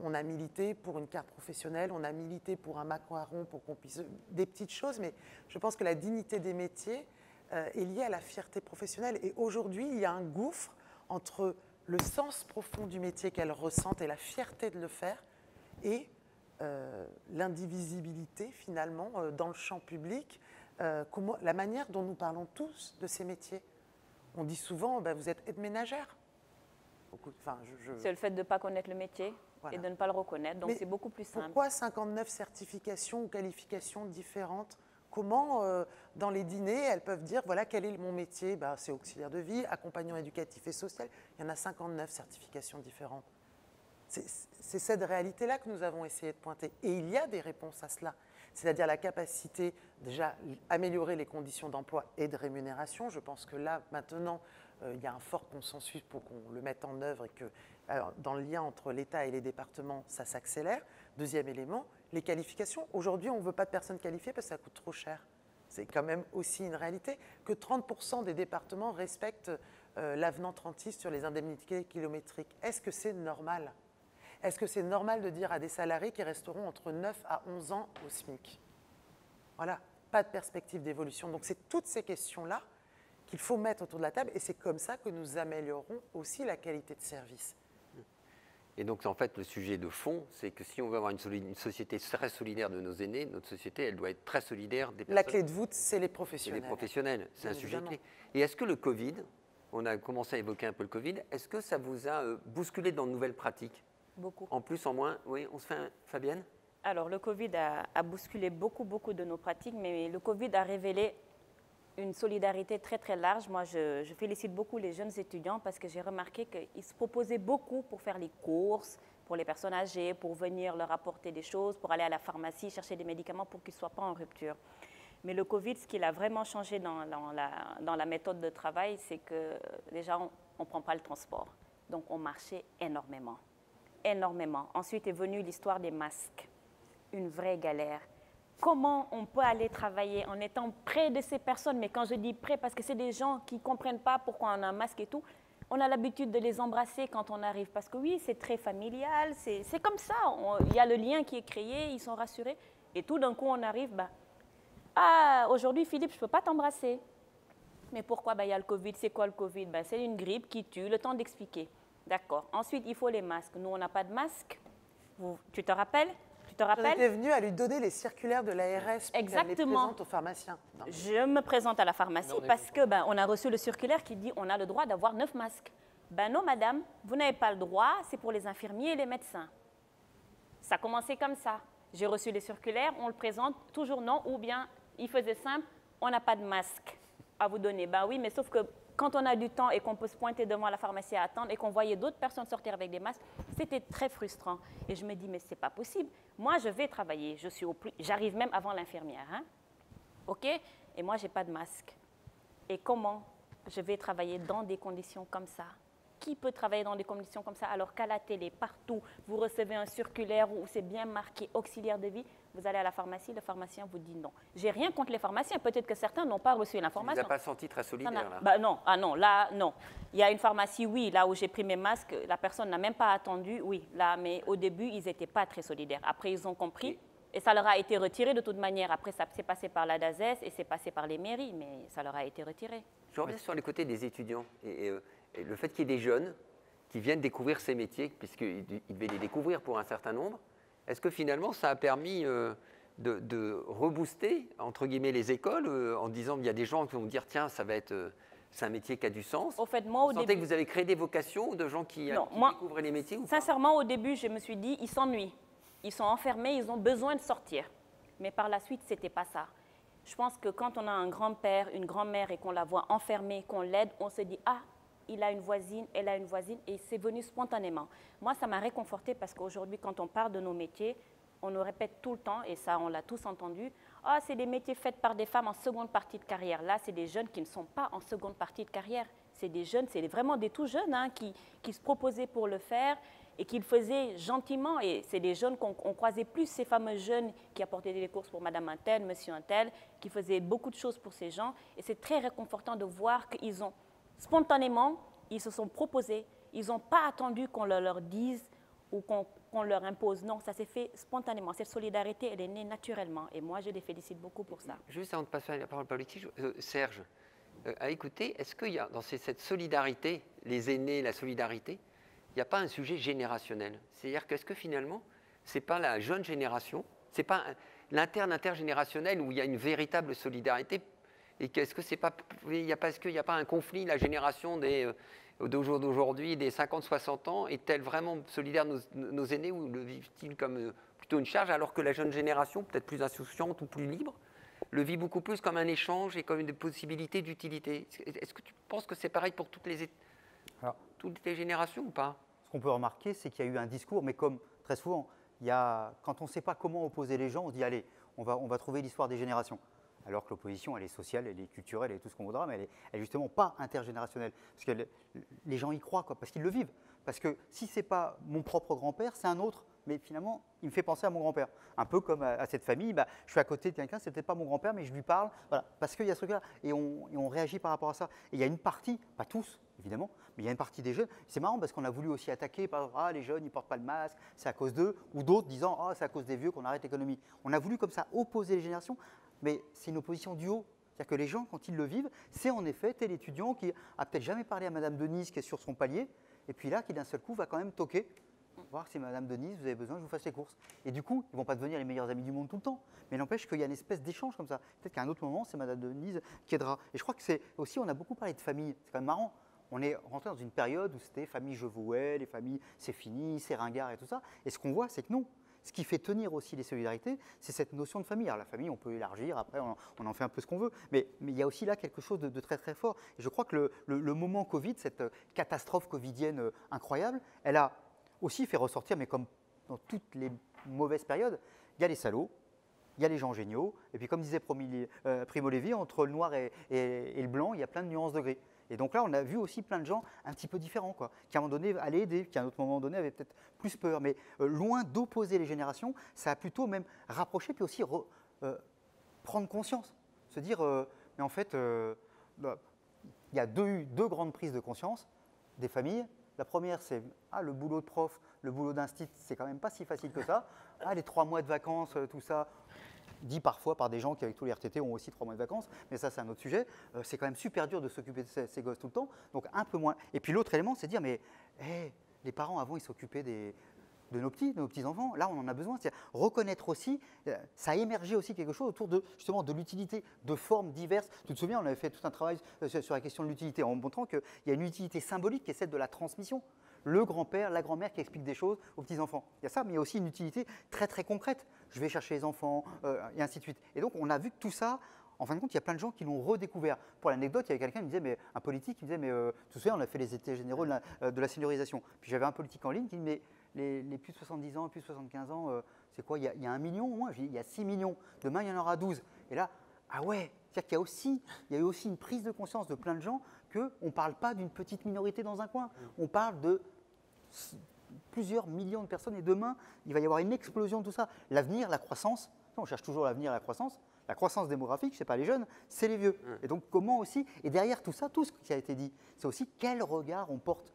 On a milité pour une carte professionnelle, on a milité pour un macaron, pour qu'on puisse... Des petites choses, mais je pense que la dignité des métiers est liée à la fierté professionnelle. Et aujourd'hui, il y a un gouffre entre le sens profond du métier qu'elles ressentent et la fierté de le faire, et l'indivisibilité, finalement, dans le champ public, la manière dont nous parlons tous de ces métiers. On dit souvent, vous êtes aide-ménagère. C'est le fait de ne pas connaître le métier. Voilà. Et de ne pas le reconnaître, donc c'est beaucoup plus simple. Pourquoi 59 certifications ou qualifications différentes? Comment, dans les dîners, elles peuvent dire, voilà, quel est mon métier? C'est auxiliaire de vie, accompagnant éducatif et social. Il y en a 59 certifications différentes. C'est cette réalité-là que nous avons essayé de pointer. Et il y a des réponses à cela. C'est-à-dire la capacité, déjà, améliorer les conditions d'emploi et de rémunération. Je pense que là, maintenant, il y a un fort consensus pour qu'on le mette en œuvre et que, dans le lien entre l'État et les départements, ça s'accélère. Deuxième élément, les qualifications. Aujourd'hui, on ne veut pas de personnes qualifiées parce que ça coûte trop cher. C'est quand même aussi une réalité que 30% des départements respectent l'avenant 36 sur les indemnités kilométriques. Est-ce que c'est normal? Est-ce que c'est normal de dire à des salariés qui resteront entre 9 à 11 ans au SMIC? Voilà, pas de perspective d'évolution. Donc c'est toutes ces questions-là qu'il faut mettre autour de la table et c'est comme ça que nous améliorerons aussi la qualité de service. Et donc, en fait, le sujet de fond, c'est que si on veut avoir une société très solidaire de nos aînés, notre société, elle doit être très solidaire des personnes. La clé de voûte, c'est les professionnels. C'est les professionnels, c'est un sujet clé. Et est-ce que le Covid, on a commencé à évoquer un peu le Covid, est-ce que ça vous a bousculé dans de nouvelles pratiques? Beaucoup. En plus, en moins, oui, on se fait Fabienne? Alors, le Covid a bousculé beaucoup de nos pratiques, mais le Covid a révélé une solidarité très, très large. Moi, je félicite beaucoup les jeunes étudiants parce que j'ai remarqué qu'ils se proposaient beaucoup pour faire les courses, pour les personnes âgées, pour venir leur apporter des choses, pour aller à la pharmacie, chercher des médicaments pour qu'ils ne soient pas en rupture. Mais le Covid, ce qu'il a vraiment changé dans la méthode de travail, c'est que déjà, on ne prend pas le transport. Donc, on marchait énormément. Énormément. Ensuite est venue l'histoire des masques. Une vraie galère. Comment on peut aller travailler en étant près de ces personnes? Mais quand je dis près, parce que c'est des gens qui ne comprennent pas pourquoi on a un masque et tout, on a l'habitude de les embrasser quand on arrive, parce que oui, c'est très familial, c'est comme ça. Il y a le lien qui est créé, ils sont rassurés. Et tout d'un coup, on arrive, ah, aujourd'hui, Philippe, je ne peux pas t'embrasser. Mais pourquoi? Il y a le Covid. C'est quoi le Covid? C'est une grippe qui tue, le temps d'expliquer. D'accord. Ensuite, il faut les masques. Nous, on n'a pas de masque. Tu te rappelles? J'étais venue à lui donner les circulaires de l'ARS pour qu'elle les présente aux pharmaciens. Non. Je me présente à la pharmacie parce que on a reçu le circulaire qui dit on a le droit d'avoir 9 masques. Non, madame, vous n'avez pas le droit, c'est pour les infirmiers et les médecins. Ça a commencé comme ça. J'ai reçu les circulaires, on le présente, toujours non, ou bien il faisait simple, on n'a pas de masque à vous donner. Oui, mais sauf que quand on a du temps et qu'on peut se pointer devant la pharmacie à attendre et qu'on voyait d'autres personnes sortir avec des masques, c'était très frustrant. Et je me dis, mais ce n'est pas possible. Moi, je vais travailler. J'arrive même avant l'infirmière. Hein? OK? Et moi, je n'ai pas de masque. Et comment je vais travailler dans des conditions comme ça? Qui peut travailler dans des conditions comme ça alors qu'à la télé, partout, vous recevez un circulaire où c'est bien marqué auxiliaire de vie, vous allez à la pharmacie, le pharmacien vous dit non. J'ai rien contre les pharmaciens, peut-être que certains n'ont pas reçu l'information. Tu ne l'as pas senti très solidaire là? Non, là, non. Il y a une pharmacie, oui, là où j'ai pris mes masques, la personne n'a même pas attendu, oui, là, mais au début, ils n'étaient pas très solidaires. Après, ils ont compris. Et ça leur a été retiré de toute manière. Après, ça s'est passé par la DASES et c'est passé par les mairies, mais ça leur a été retiré. Je reviens sur les côtés des étudiants et le fait qu'il y ait des jeunes qui viennent découvrir ces métiers, puisqu'ils devaient les découvrir pour un certain nombre. Est-ce que finalement, ça a permis de rebooster, entre guillemets, les écoles en disant qu'il y a des gens qui vont dire, tiens, c'est un métier qui a du sens. Au fait, moi, vous sentez que vous avez créé des vocations ou de gens qui découvrent les métiers ou sincèrement, au début, je me suis dit, ils s'ennuient. Ils sont enfermés, ils ont besoin de sortir. Mais par la suite, ce n'était pas ça. Je pense que quand on a un grand-père, une grand-mère et qu'on la voit enfermée, qu'on l'aide, on se dit, ah, il a une voisine, elle a une voisine, et c'est venu spontanément. Moi, ça m'a réconfortée parce qu'aujourd'hui, quand on parle de nos métiers, on nous répète tout le temps, et ça, on l'a tous entendu, ah, c'est des métiers faits par des femmes en seconde partie de carrière. Là, c'est des jeunes qui ne sont pas en seconde partie de carrière. C'est des jeunes, c'est vraiment des tout jeunes qui se proposaient pour le faire et qui le faisaient gentiment. Et c'est des jeunes qu'on croisait plus, ces fameux jeunes qui apportaient des courses pour madame un tel, monsieur un tel, qui faisaient beaucoup de choses pour ces gens. Et c'est très réconfortant de voir qu'ils ont, spontanément, ils se sont proposés. Ils n'ont pas attendu qu'on leur dise ou qu'on leur impose. Non, ça s'est fait spontanément. Cette solidarité, elle est née naturellement. Et moi, je les félicite beaucoup pour ça. Juste avant de passer à la parole politique, Serge, à écouter, est-ce qu'il y a dans cette solidarité, les aînés, la solidarité, il n'y a pas un sujet générationnel? C'est-à-dire qu'est-ce que finalement, ce n'est pas la jeune génération, ce n'est pas l'intergénérationnel où il y a une véritable solidarité, et qu'est-ce que c'est pas, est-ce qu'il n'y a pas un conflit, la génération d'aujourd'hui, des 50-60 ans, est-elle vraiment solidaire nos aînés ou le vivent-ils comme plutôt une charge, alors que la jeune génération, peut-être plus insouciante ou plus libre, le vit beaucoup plus comme un échange et comme une possibilité d'utilité? Est-ce que tu penses que c'est pareil pour toutes les générations ou pas? Ce qu'on peut remarquer, c'est qu'il y a eu un discours, mais comme très souvent, quand on ne sait pas comment opposer les gens, on se dit allez, on va trouver l'histoire des générations. Alors que l'opposition, elle est sociale, elle est culturelle, elle est tout ce qu'on voudra, mais elle est justement pas intergénérationnelle. Parce que les gens y croient, parce qu'ils le vivent. Parce que si ce n'est pas mon propre grand-père, c'est un autre, mais finalement, il me fait penser à mon grand-père. Un peu comme à cette famille, je suis à côté de quelqu'un, ce n'est peut-être pas mon grand-père, mais je lui parle, voilà, parce qu'il y a ce truc-là, et on réagit par rapport à ça. Et il y a une partie, pas tous, évidemment, mais il y a une partie des jeunes, c'est marrant parce qu'on a voulu aussi attaquer, par exemple, les jeunes, ils ne portent pas le masque, c'est à cause d'eux, ou d'autres disant, c'est à cause des vieux qu'on arrête l'économie. On a voulu comme ça opposer les générations, mais c'est une opposition du haut. C'est-à-dire que les gens, quand ils le vivent, c'est en effet tel étudiant qui a peut-être jamais parlé à Madame Denise qui est sur son palier, et puis là, qui d'un seul coup va quand même toquer, voir si Madame Denise, vous avez besoin que je vous fasse les courses. Et du coup, ils ne vont pas devenir les meilleurs amis du monde tout le temps, mais n'empêche qu'il y a une espèce d'échange comme ça. Peut-être qu'à un autre moment, c'est Madame Denise qui aidera. Et je crois que c'est aussi, on a beaucoup parlé de famille, c'est quand même marrant. On est rentré dans une période où c'était famille je vous hais, les familles c'est fini, c'est ringard et tout ça. Et ce qu'on voit, c'est que non. Ce qui fait tenir aussi les solidarités, c'est cette notion de famille. Alors la famille, on peut élargir, après on en fait un peu ce qu'on veut, mais il y a aussi là quelque chose de très très fort. Et je crois que le moment Covid, cette catastrophe covidienne incroyable, elle a aussi fait ressortir, mais comme dans toutes les mauvaises périodes, il y a les salauds, il y a les gens géniaux, et puis comme disait Primo Levi, entre le noir et le blanc, il y a plein de nuances de gris. Et donc là, on a vu aussi plein de gens un petit peu différents, qui à un moment donné allaient aider, qui à un autre moment donné avaient peut-être plus peur. Mais loin d'opposer les générations, ça a plutôt même rapproché, puis aussi prendre conscience. Se dire, mais en fait, il y a deux grandes prises de conscience. des familles. La première, c'est le boulot de prof, le boulot d'instit, c'est quand même pas si facile que ça. Les 3 mois de vacances, tout ça, dit parfois par des gens qui, avec tous les RTT, ont aussi 3 mois de vacances, mais ça, c'est un autre sujet. C'est quand même super dur de s'occuper de ces gosses tout le temps, donc un peu moins. Et puis l'autre élément, c'est de dire, mais les parents, avant, ils s'occupaient de nos petits-enfants. Là, on en a besoin. C'est-à-dire reconnaître aussi, ça a émergé aussi quelque chose autour de, justement, de l'utilité, de formes diverses. Tu te souviens, on avait fait tout un travail sur la question de l'utilité en montrant qu'il y a une utilité symbolique qui est celle de la transmission. Le grand-père, la grand-mère qui explique des choses aux petits-enfants. Il y a ça, mais il y a aussi une utilité très très concrète. Je vais chercher les enfants, et ainsi de suite. Et donc, on a vu que tout ça, en fin de compte, il y a plein de gens qui l'ont redécouvert. Pour l'anecdote, il y avait quelqu'un qui me disait, mais un politique, qui me disait, mais tu te souviens, on a fait les états généraux de la seniorisation. Puis j'avais un politique en ligne qui me dit, mais les plus de 70 ans, plus de 75 ans, c'est quoi, il y a 1 million au moins. Je dis, il y a 6 millions. Demain, il y en aura 12. Et là, ah ouais, c'est-à-dire qu'il y a eu aussi une prise de conscience de plein de gens qu'on ne parle pas d'une petite minorité dans un coin. On parle de plusieurs millions de personnes et demain, il va y avoir une explosion de tout ça. L'avenir, la croissance, on cherche toujours l'avenir et la croissance démographique, ce n'est pas les jeunes, c'est les vieux. Et donc comment aussi, et derrière tout ça, tout ce qui a été dit, c'est aussi quel regard on porte.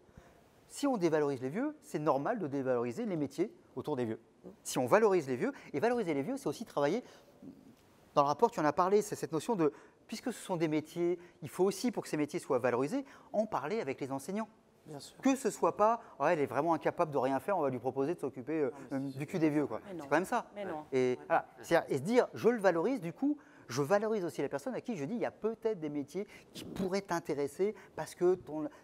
Si on dévalorise les vieux, c'est normal de dévaloriser les métiers autour des vieux. Si on valorise les vieux, et valoriser les vieux, c'est aussi travailler, dans le rapport tu en as parlé, c'est cette notion de, puisque ce sont des métiers, il faut aussi, pour que ces métiers soient valorisés, en parler avec les enseignants. Bien sûr. Que ce ne soit pas, elle est vraiment incapable de rien faire, on va lui proposer de s'occuper du cul des vieux. C'est quand même ça. Mais non. Et, voilà. Et se dire, je le valorise, du coup, je valorise aussi les personnes à qui je dis, il y a peut-être des métiers qui pourraient t'intéresser parce que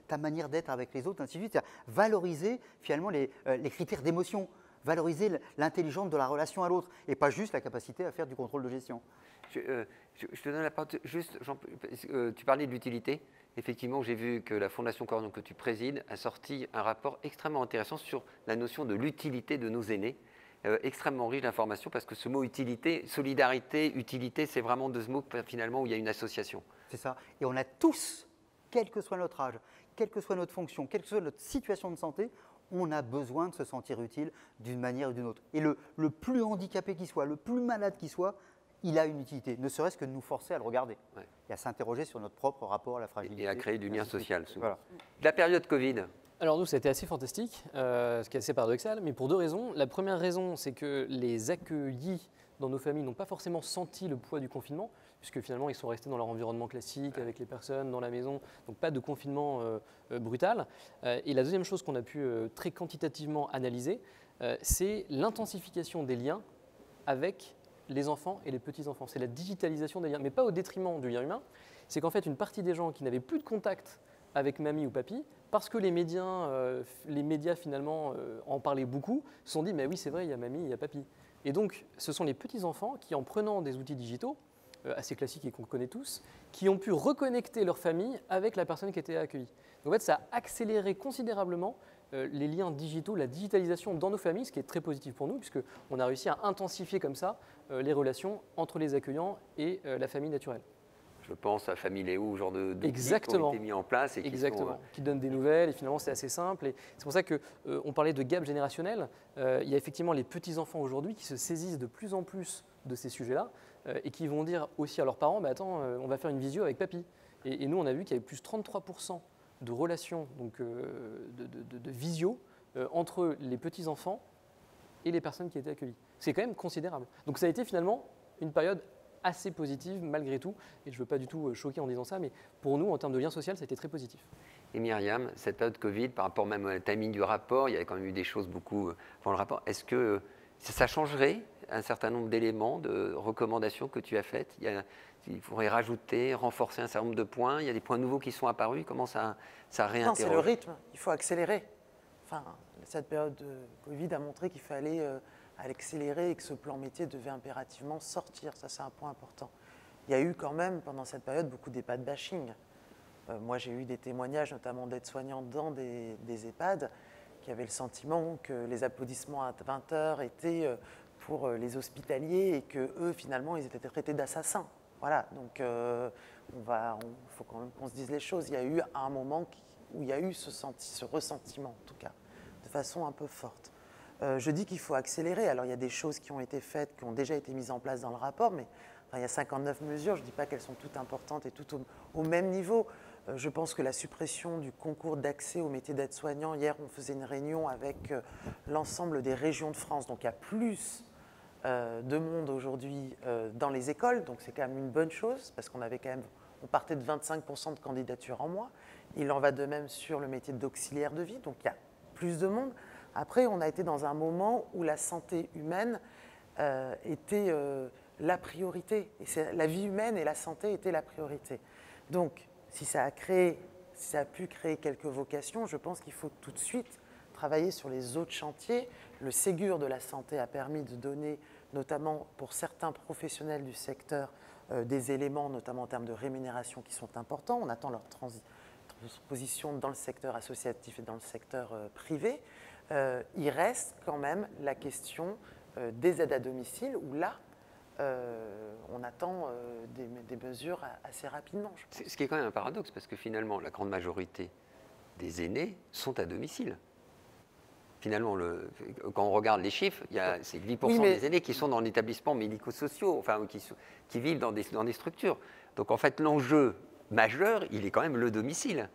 ta manière d'être avec les autres, ainsi de suite. Valoriser finalement les critères d'émotion, valoriser l'intelligence de la relation à l'autre et pas juste la capacité à faire du contrôle de gestion. Je te donne la parole. Juste, tu parlais de l'utilité. Effectivement, j'ai vu que la Fondation Cordon que tu présides a sorti un rapport extrêmement intéressant sur la notion de l'utilité de nos aînés, extrêmement riche d'informations parce que ce mot utilité, solidarité, utilité, c'est vraiment 2 mots finalement où il y a une association. C'est ça. Et on a tous, quel que soit notre âge, quelle que soit notre fonction, quelle que soit notre situation de santé, on a besoin de se sentir utile d'une manière ou d'une autre. Et le plus handicapé qu'il soit, le plus malade qu'il soit, il a une utilité, ne serait-ce que de nous forcer à le regarder et à s'interroger sur notre propre rapport à la fragilité. Et à créer du lien social. Voilà. La période Covid. Alors nous, ça a été assez fantastique, ce qui est assez paradoxal, mais pour 2 raisons. La première raison, c'est que les accueillis dans nos familles n'ont pas forcément senti le poids du confinement, puisque finalement, ils sont restés dans leur environnement classique, avec les personnes dans la maison, donc pas de confinement brutal. Et la deuxième chose qu'on a pu très quantitativement analyser, c'est l'intensification des liens avec les enfants et les petits-enfants. C'est la digitalisation des liens, mais pas au détriment du lien humain. C'est qu'en fait, une partie des gens qui n'avaient plus de contact avec mamie ou papy, parce que les médias finalement en parlaient beaucoup, se sont dit, mais oui, c'est vrai, il y a mamie, il y a papy. Et donc, ce sont les petits-enfants qui, en prenant des outils digitaux, assez classiques et qu'on connaît tous, qui ont pu reconnecter leur famille avec la personne qui était accueillie. Donc, en fait, ça a accéléré considérablement les liens digitaux, la digitalisation dans nos familles, ce qui est très positif pour nous, puisqu'on a réussi à intensifier comme ça les relations entre les accueillants et la famille naturelle. Je pense à Familéo, genre de Exactement. qui ont été mis en place et qui Exactement. sont, qui donnent des nouvelles et finalement c'est assez simple. Et c'est pour ça qu'on parlait de gap générationnel. Il y a effectivement les petits-enfants aujourd'hui qui se saisissent de plus en plus de ces sujets-là et qui vont dire aussi à leurs parents, bah, attends, on va faire une visio avec papy. Et nous, on a vu qu'il y avait plus de 33% de relations, donc de visio, entre les petits-enfants et les personnes qui étaient accueillies. C'est quand même considérable. Donc ça a été finalement une période assez positive malgré tout, et je ne veux pas du tout choquer en disant ça, mais pour nous, en termes de lien social, ça a été très positif. Et Myriam, cette période Covid, par rapport même au timing du rapport, il y avait quand même eu des choses beaucoup avant le rapport. Est-ce que ça changerait un certain nombre d'éléments, de recommandations que tu as faites? Il faudrait rajouter, renforcer un certain nombre de points. Il y a des points nouveaux qui sont apparus. Comment ça réinterroge? Non, c'est le rythme. Il faut accélérer. Enfin, cette période de Covid a montré qu'il fallait accélérer et que ce plan métier devait impérativement sortir. Ça, c'est un point important. Il y a eu quand même, pendant cette période, beaucoup d'EHPAD bashing. Moi, j'ai eu des témoignages, notamment d'aides-soignants dans des EHPAD, qui avaient le sentiment que les applaudissements à 20h étaient pour les hospitaliers et qu'eux, finalement, ils étaient traités d'assassins. Voilà, donc il faut quand même qu'on se dise les choses. Il y a eu un moment où il y a eu ce ressentiment, en tout cas, de façon un peu forte. Je dis qu'il faut accélérer. Alors, il y a des choses qui ont été faites, qui ont déjà été mises en place dans le rapport, mais il y a 59 mesures. Je ne dis pas qu'elles sont toutes importantes et toutes au même niveau. Je pense que la suppression du concours d'accès au métier d'aide-soignant, hier on faisait une réunion avec l'ensemble des régions de France, donc il y a plus de monde aujourd'hui dans les écoles, donc c'est quand même une bonne chose, parce qu'on avait quand même, on partait de 25% de candidatures en moins. Il en va de même sur le métier d'auxiliaire de vie, donc il y a plus de monde. Après, on a été dans un moment où la santé humaine était la priorité, et la vie humaine et la santé étaient la priorité. Donc, si ça a pu créer quelques vocations, je pense qu'il faut tout de suite travailler sur les autres chantiers. Le Ségur de la santé a permis de donner, notamment pour certains professionnels du secteur, des éléments, notamment en termes de rémunération, qui sont importants. On attend leur transposition dans le secteur associatif et dans le secteur privé. Il reste quand même la question des aides à domicile, où là, on attend des mesures assez rapidement. Ce qui est quand même un paradoxe, parce que finalement, la grande majorité des aînés sont à domicile. Finalement, quand on regarde les chiffres, c'est 10% des aînés qui sont dans l'établissement médico-sociaux, enfin, qui vivent dans des structures. Donc en fait, l'enjeu majeur, il est quand même le domicile.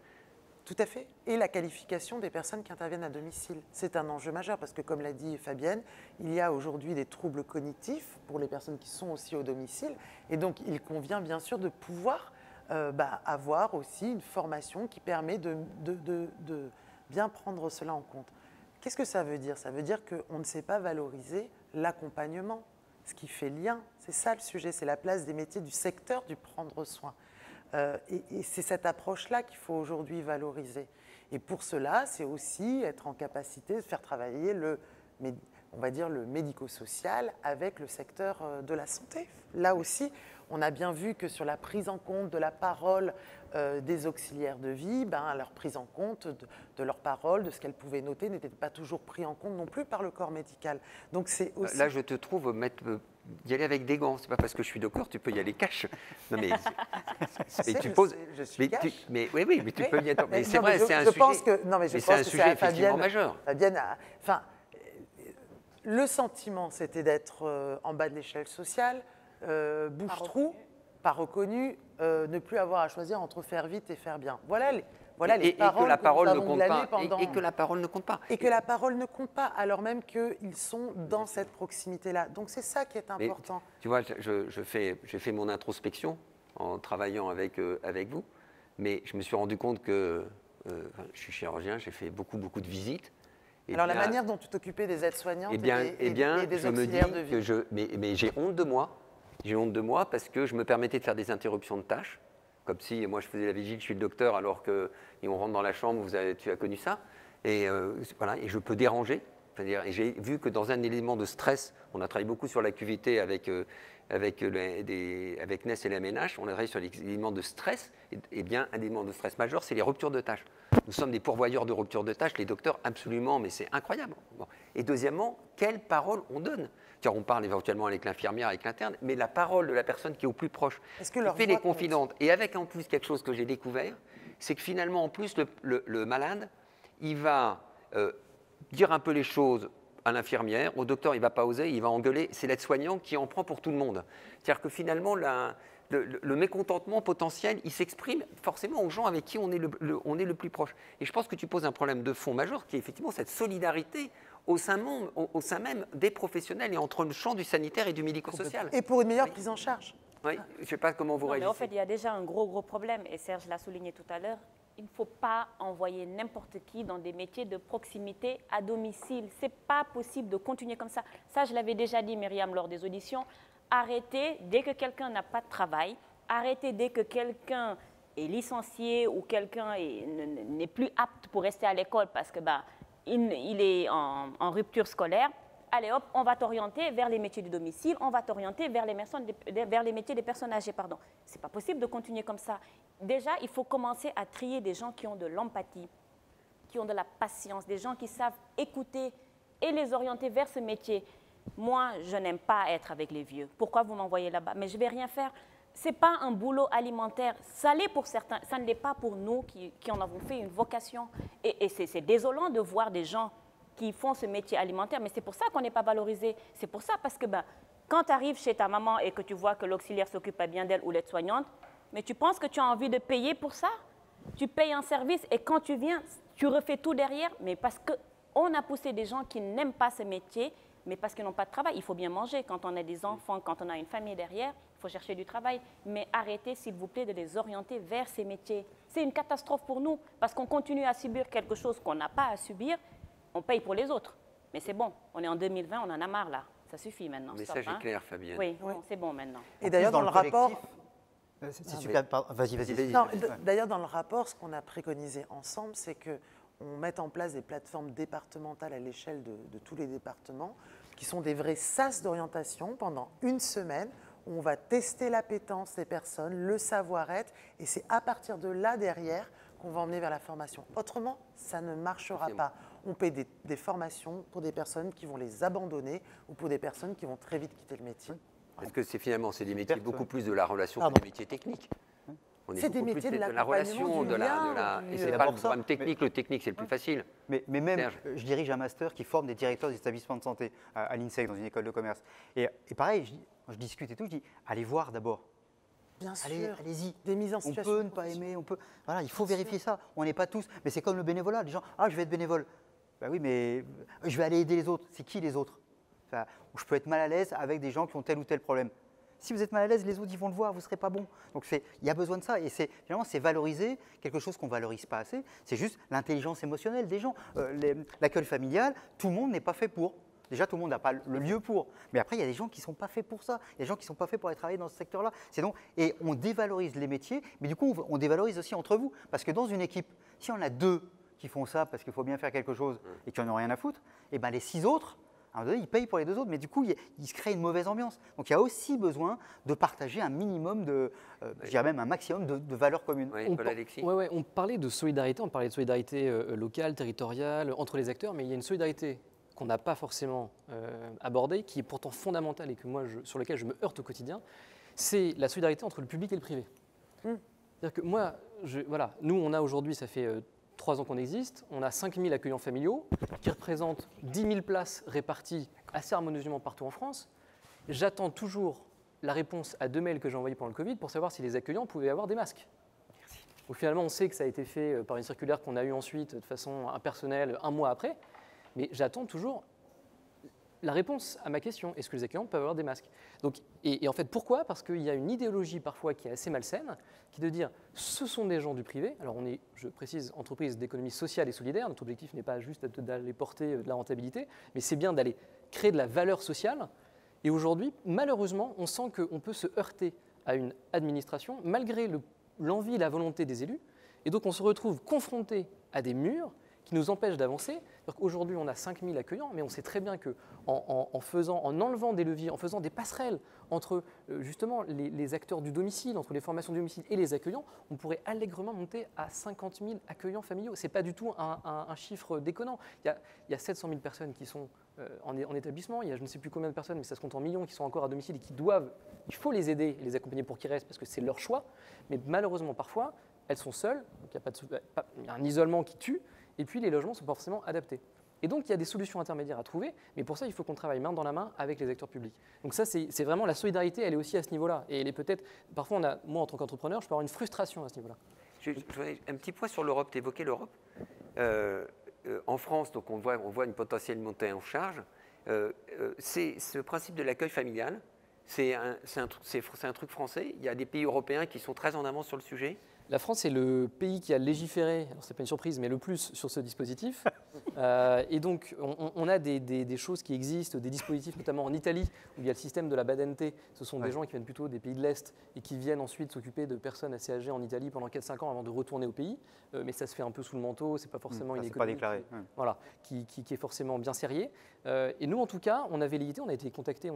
Tout à fait. Et la qualification des personnes qui interviennent à domicile. C'est un enjeu majeur parce que, comme l'a dit Fabienne, il y a aujourd'hui des troubles cognitifs pour les personnes qui sont aussi au domicile. Et donc, il convient bien sûr de pouvoir avoir aussi une formation qui permet de bien prendre cela en compte. Qu'est-ce que ça veut dire? Ça veut dire qu'on ne sait pas valoriser l'accompagnement, ce qui fait lien. C'est ça le sujet, c'est la place des métiers du secteur du prendre soin. Et c'est cette approche-là qu'il faut aujourd'hui valoriser. Et pour cela, c'est aussi être en capacité de faire travailler on va dire le médico-social avec le secteur de la santé. Là aussi, on a bien vu que sur la prise en compte de la parole des auxiliaires de vie, leur prise en compte de leur parole, de ce qu'elles pouvaient noter, n'était pas toujours pris en compte non plus par le corps médical. Donc c'est aussi... Là, je te trouve y aller avec des gants. C'est pas parce que je suis docteur, tu peux y aller cash. Non mais, tu poses. Je suis cash. Mais oui, mais tu peux y être. Mais c'est vrai, c'est un sujet. C'est un sujet effectivement majeur. Fabienne, le sentiment, c'était d'être en bas de l'échelle sociale, bouche-trou, pas reconnu, ne plus avoir à choisir entre faire vite et faire bien. Voilà les paroles que la parole ne compte pas. pendant... Et que la parole ne compte pas. Et que la parole ne compte pas, alors même qu'ils sont dans cette proximité-là. Donc c'est ça qui est important. Mais, tu vois, j'ai fait mon introspection en travaillant avec vous, mais je me suis rendu compte que je suis chirurgien, j'ai fait beaucoup de visites. Alors la manière dont tu t'occupais des aides-soignantes et des auxiliaires de vie. Mais j'ai honte de moi. J'ai honte de moi parce que je me permettais de faire des interruptions de tâches, comme si moi je faisais la vigile, je suis le docteur, alors qu'on rentre dans la chambre, tu as connu ça. Et voilà, et je peux déranger. C'est-à-dire, et j'ai vu que dans un élément de stress, on a travaillé beaucoup sur la QVT avec NES et la MNH, on a travaillé sur les éléments de stress. Et bien, un élément de stress majeur, c'est les ruptures de tâches. Nous sommes des pourvoyeurs de ruptures de tâches, les docteurs, absolument, mais c'est incroyable. Bon. Et deuxièmement, quelle parole on donne? Car on parle éventuellement avec l'infirmière, avec l'interne, mais la parole de la personne qui est au plus proche, qui fait les confidentes. Et avec en plus quelque chose que j'ai découvert, c'est que finalement, en plus, le malade, il va dire un peu les choses à l'infirmière, au docteur, il ne va pas oser, il va engueuler. C'est l'aide-soignant qui en prend pour tout le monde. C'est-à-dire que finalement, le mécontentement potentiel, il s'exprime forcément aux gens avec qui on est le plus proche. Et je pense que tu poses un problème de fond majeur, qui est effectivement cette solidarité au sein même des professionnels et entre le champ du sanitaire et du médico-social. Et pour une meilleure prise en charge. Oui, je ne sais pas comment vous réagissez. Mais en fait, il y a déjà un gros problème, et Serge l'a souligné tout à l'heure. Il ne faut pas envoyer n'importe qui dans des métiers de proximité à domicile. Ce n'est pas possible de continuer comme ça. Ça, je l'avais déjà dit, Myriam, lors des auditions. Arrêtez dès que quelqu'un n'a pas de travail. Arrêtez dès que quelqu'un est licencié ou quelqu'un n'est plus apte pour rester à l'école parce que il est en rupture scolaire. Allez hop, on va t'orienter vers les métiers du domicile, on va t'orienter vers les métiers des personnes âgées. Ce n'est pas possible de continuer comme ça. Déjà, il faut commencer à trier des gens qui ont de l'empathie, qui ont de la patience, des gens qui savent écouter et les orienter vers ce métier. Moi, je n'aime pas être avec les vieux. Pourquoi vous m'envoyez là-bas? Mais je ne vais rien faire. Ce n'est pas un boulot alimentaire. Ça l'est pour certains, ça ne l'est pas pour nous qui en avons fait une vocation. Et c'est désolant de voir des gens qui font ce métier alimentaire, mais c'est pour ça qu'on n'est pas valorisé. C'est pour ça, parce que quand tu arrives chez ta maman et que tu vois que l'auxiliaire s'occupe pas bien d'elle ou l'aide-soignante, mais tu penses que tu as envie de payer pour ça? Tu payes un service et quand tu viens, tu refais tout derrière, mais parce qu'on a poussé des gens qui n'aiment pas ce métier, mais parce qu'ils n'ont pas de travail. Il faut bien manger. Quand on a des enfants, quand on a une famille derrière, il faut chercher du travail. Mais arrêtez, s'il vous plaît, de les orienter vers ces métiers. C'est une catastrophe pour nous, parce qu'on continue à subir quelque chose qu'on n'a pas à subir. On paye pour les autres. Mais c'est bon, on est en 2020, on en a marre là. Ça suffit maintenant. Le message est clair, Fabienne. Oui, bon, c'est bon maintenant. Et d'ailleurs, dans le rapport... C'est super. Vas-y. Non, d'ailleurs, dans le rapport, ce qu'on a préconisé ensemble, c'est qu'on mette en place des plateformes départementales à l'échelle de tous les départements, qui sont des vrais sas d'orientation pendant une semaine, où on va tester l'appétence des personnes, le savoir-être, et c'est à partir de là, derrière, qu'on va emmener vers la formation. Autrement, ça ne marchera pas. On paie des formations pour des personnes qui vont les abandonner ou pour des personnes qui vont très vite quitter le métier. Parce que finalement, c'est des métiers beaucoup plus de la relation Pardon. que des métiers techniques. C'est des métiers de la relation, du lien, et c'est pas le problème technique. Le technique, c'est le plus facile. Mais même, je dirige un master qui forme des directeurs d'établissements de santé à l'INSEC, dans une école de commerce. Et pareil, quand je discute et tout, je dis, allez voir d'abord. Bien sûr. Allez-y. Des mises en situation. On peut ne pas aimer, on peut. Voilà, il faut vérifier ça. On n'est pas tous. Mais c'est comme le bénévolat. Les gens, je vais être bénévole. Ben oui, mais je vais aller aider les autres. C'est qui les autres? Enfin, je peux être mal à l'aise avec des gens qui ont tel ou tel problème. Si vous êtes mal à l'aise, les autres, ils vont le voir, vous ne serez pas bon. Donc, il y a besoin de ça. Et finalement, c'est valoriser quelque chose qu'on ne valorise pas assez. C'est juste l'intelligence émotionnelle des gens. L'accueil familial, tout le monde n'est pas fait pour. Déjà, tout le monde n'a pas le lieu pour. Mais après, il y a des gens qui ne sont pas faits pour ça. Il y a des gens qui ne sont pas faits pour aller travailler dans ce secteur-là. Et on dévalorise les métiers, mais du coup, on dévalorise aussi entre vous. Parce que dans une équipe, si on a 2 qui font ça parce qu'il faut bien faire quelque chose et qui n'en ont rien à foutre, et ben les 6 autres, à un moment donné, ils payent pour les 2 autres. Mais du coup, il se crée une mauvaise ambiance. Donc, il y a aussi besoin de partager un minimum je dirais même un maximum de valeurs communes. Oui, Paul-Alexis. On parlait de solidarité, on parlait de solidarité locale, territoriale, entre les acteurs, mais il y a une solidarité qu'on n'a pas forcément abordée, qui est pourtant fondamentale et sur laquelle je me heurte au quotidien, c'est la solidarité entre le public et le privé. C'est-à-dire que moi, nous, on a aujourd'hui, ça fait 3 ans qu'on existe, on a 5000 accueillants familiaux qui représentent 10 000 places réparties assez harmonieusement partout en France. J'attends toujours la réponse à 2 mails que j'ai envoyés pendant le Covid pour savoir si les accueillants pouvaient avoir des masques. Donc, finalement, on sait que ça a été fait par une circulaire qu'on a eue ensuite de façon impersonnelle 1 mois après, mais j'attends toujours la réponse à ma question, est-ce que les accueillants peuvent avoir des masques? Donc, et en fait, pourquoi? Parce qu'il y a une idéologie parfois qui est assez malsaine, qui est de dire ce sont des gens du privé. Alors on est, je précise, entreprise d'économie sociale et solidaire. Notre objectif n'est pas juste d'aller porter de la rentabilité, mais c'est bien d'aller créer de la valeur sociale. Et aujourd'hui, malheureusement, on sent qu'on peut se heurter à une administration, malgré l'envie et la volonté des élus. Et donc on se retrouve confronté à des murs qui nous empêchent d'avancer. Aujourd'hui, on a 5000 accueillants, mais on sait très bien qu'en enlevant des leviers, en faisant des passerelles entre justement les acteurs du domicile, entre les formations du domicile et les accueillants, on pourrait allègrement monter à 50 000 accueillants familiaux. Ce n'est pas du tout un chiffre déconnant. Il y a 700 000 personnes qui sont en établissement, il y a je ne sais plus combien de personnes, mais ça se compte en millions, qui sont encore à domicile et il faut les aider, les accompagner pour qu'ils restent, parce que c'est leur choix. Mais malheureusement, parfois, elles sont seules, donc il y a un isolement qui tue, et puis les logements ne sont pas forcément adaptés. Et donc il y a des solutions intermédiaires à trouver, mais pour ça il faut qu'on travaille main dans la main avec les acteurs publics. Donc ça c'est vraiment la solidarité, elle est aussi à ce niveau-là. Et elle est peut-être, parfois moi en tant qu'entrepreneur, je peux avoir une frustration à ce niveau-là. Un petit point sur l'Europe, tu évoquais l'Europe. En France, donc on voit une potentielle montée en charge. C'est ce principe de l'accueil familial, c'est un truc français. Il y a des pays européens qui sont très en avance sur le sujet. La France est le pays qui a légiféré, alors ce n'est pas une surprise, mais le plus sur ce dispositif. Et donc, on a des choses qui existent, des dispositifs, notamment en Italie, où il y a le système de la badente. Ce sont des gens qui viennent plutôt des pays de l'Est et qui viennent ensuite s'occuper de personnes assez âgées en Italie pendant 4-5 ans avant de retourner au pays. Mais ça se fait un peu sous le manteau, ce n'est pas forcément une économie pas déclaré. Voilà, qui est forcément bien serrée. Et nous, en tout cas, on avait l'idée, on a été contactés,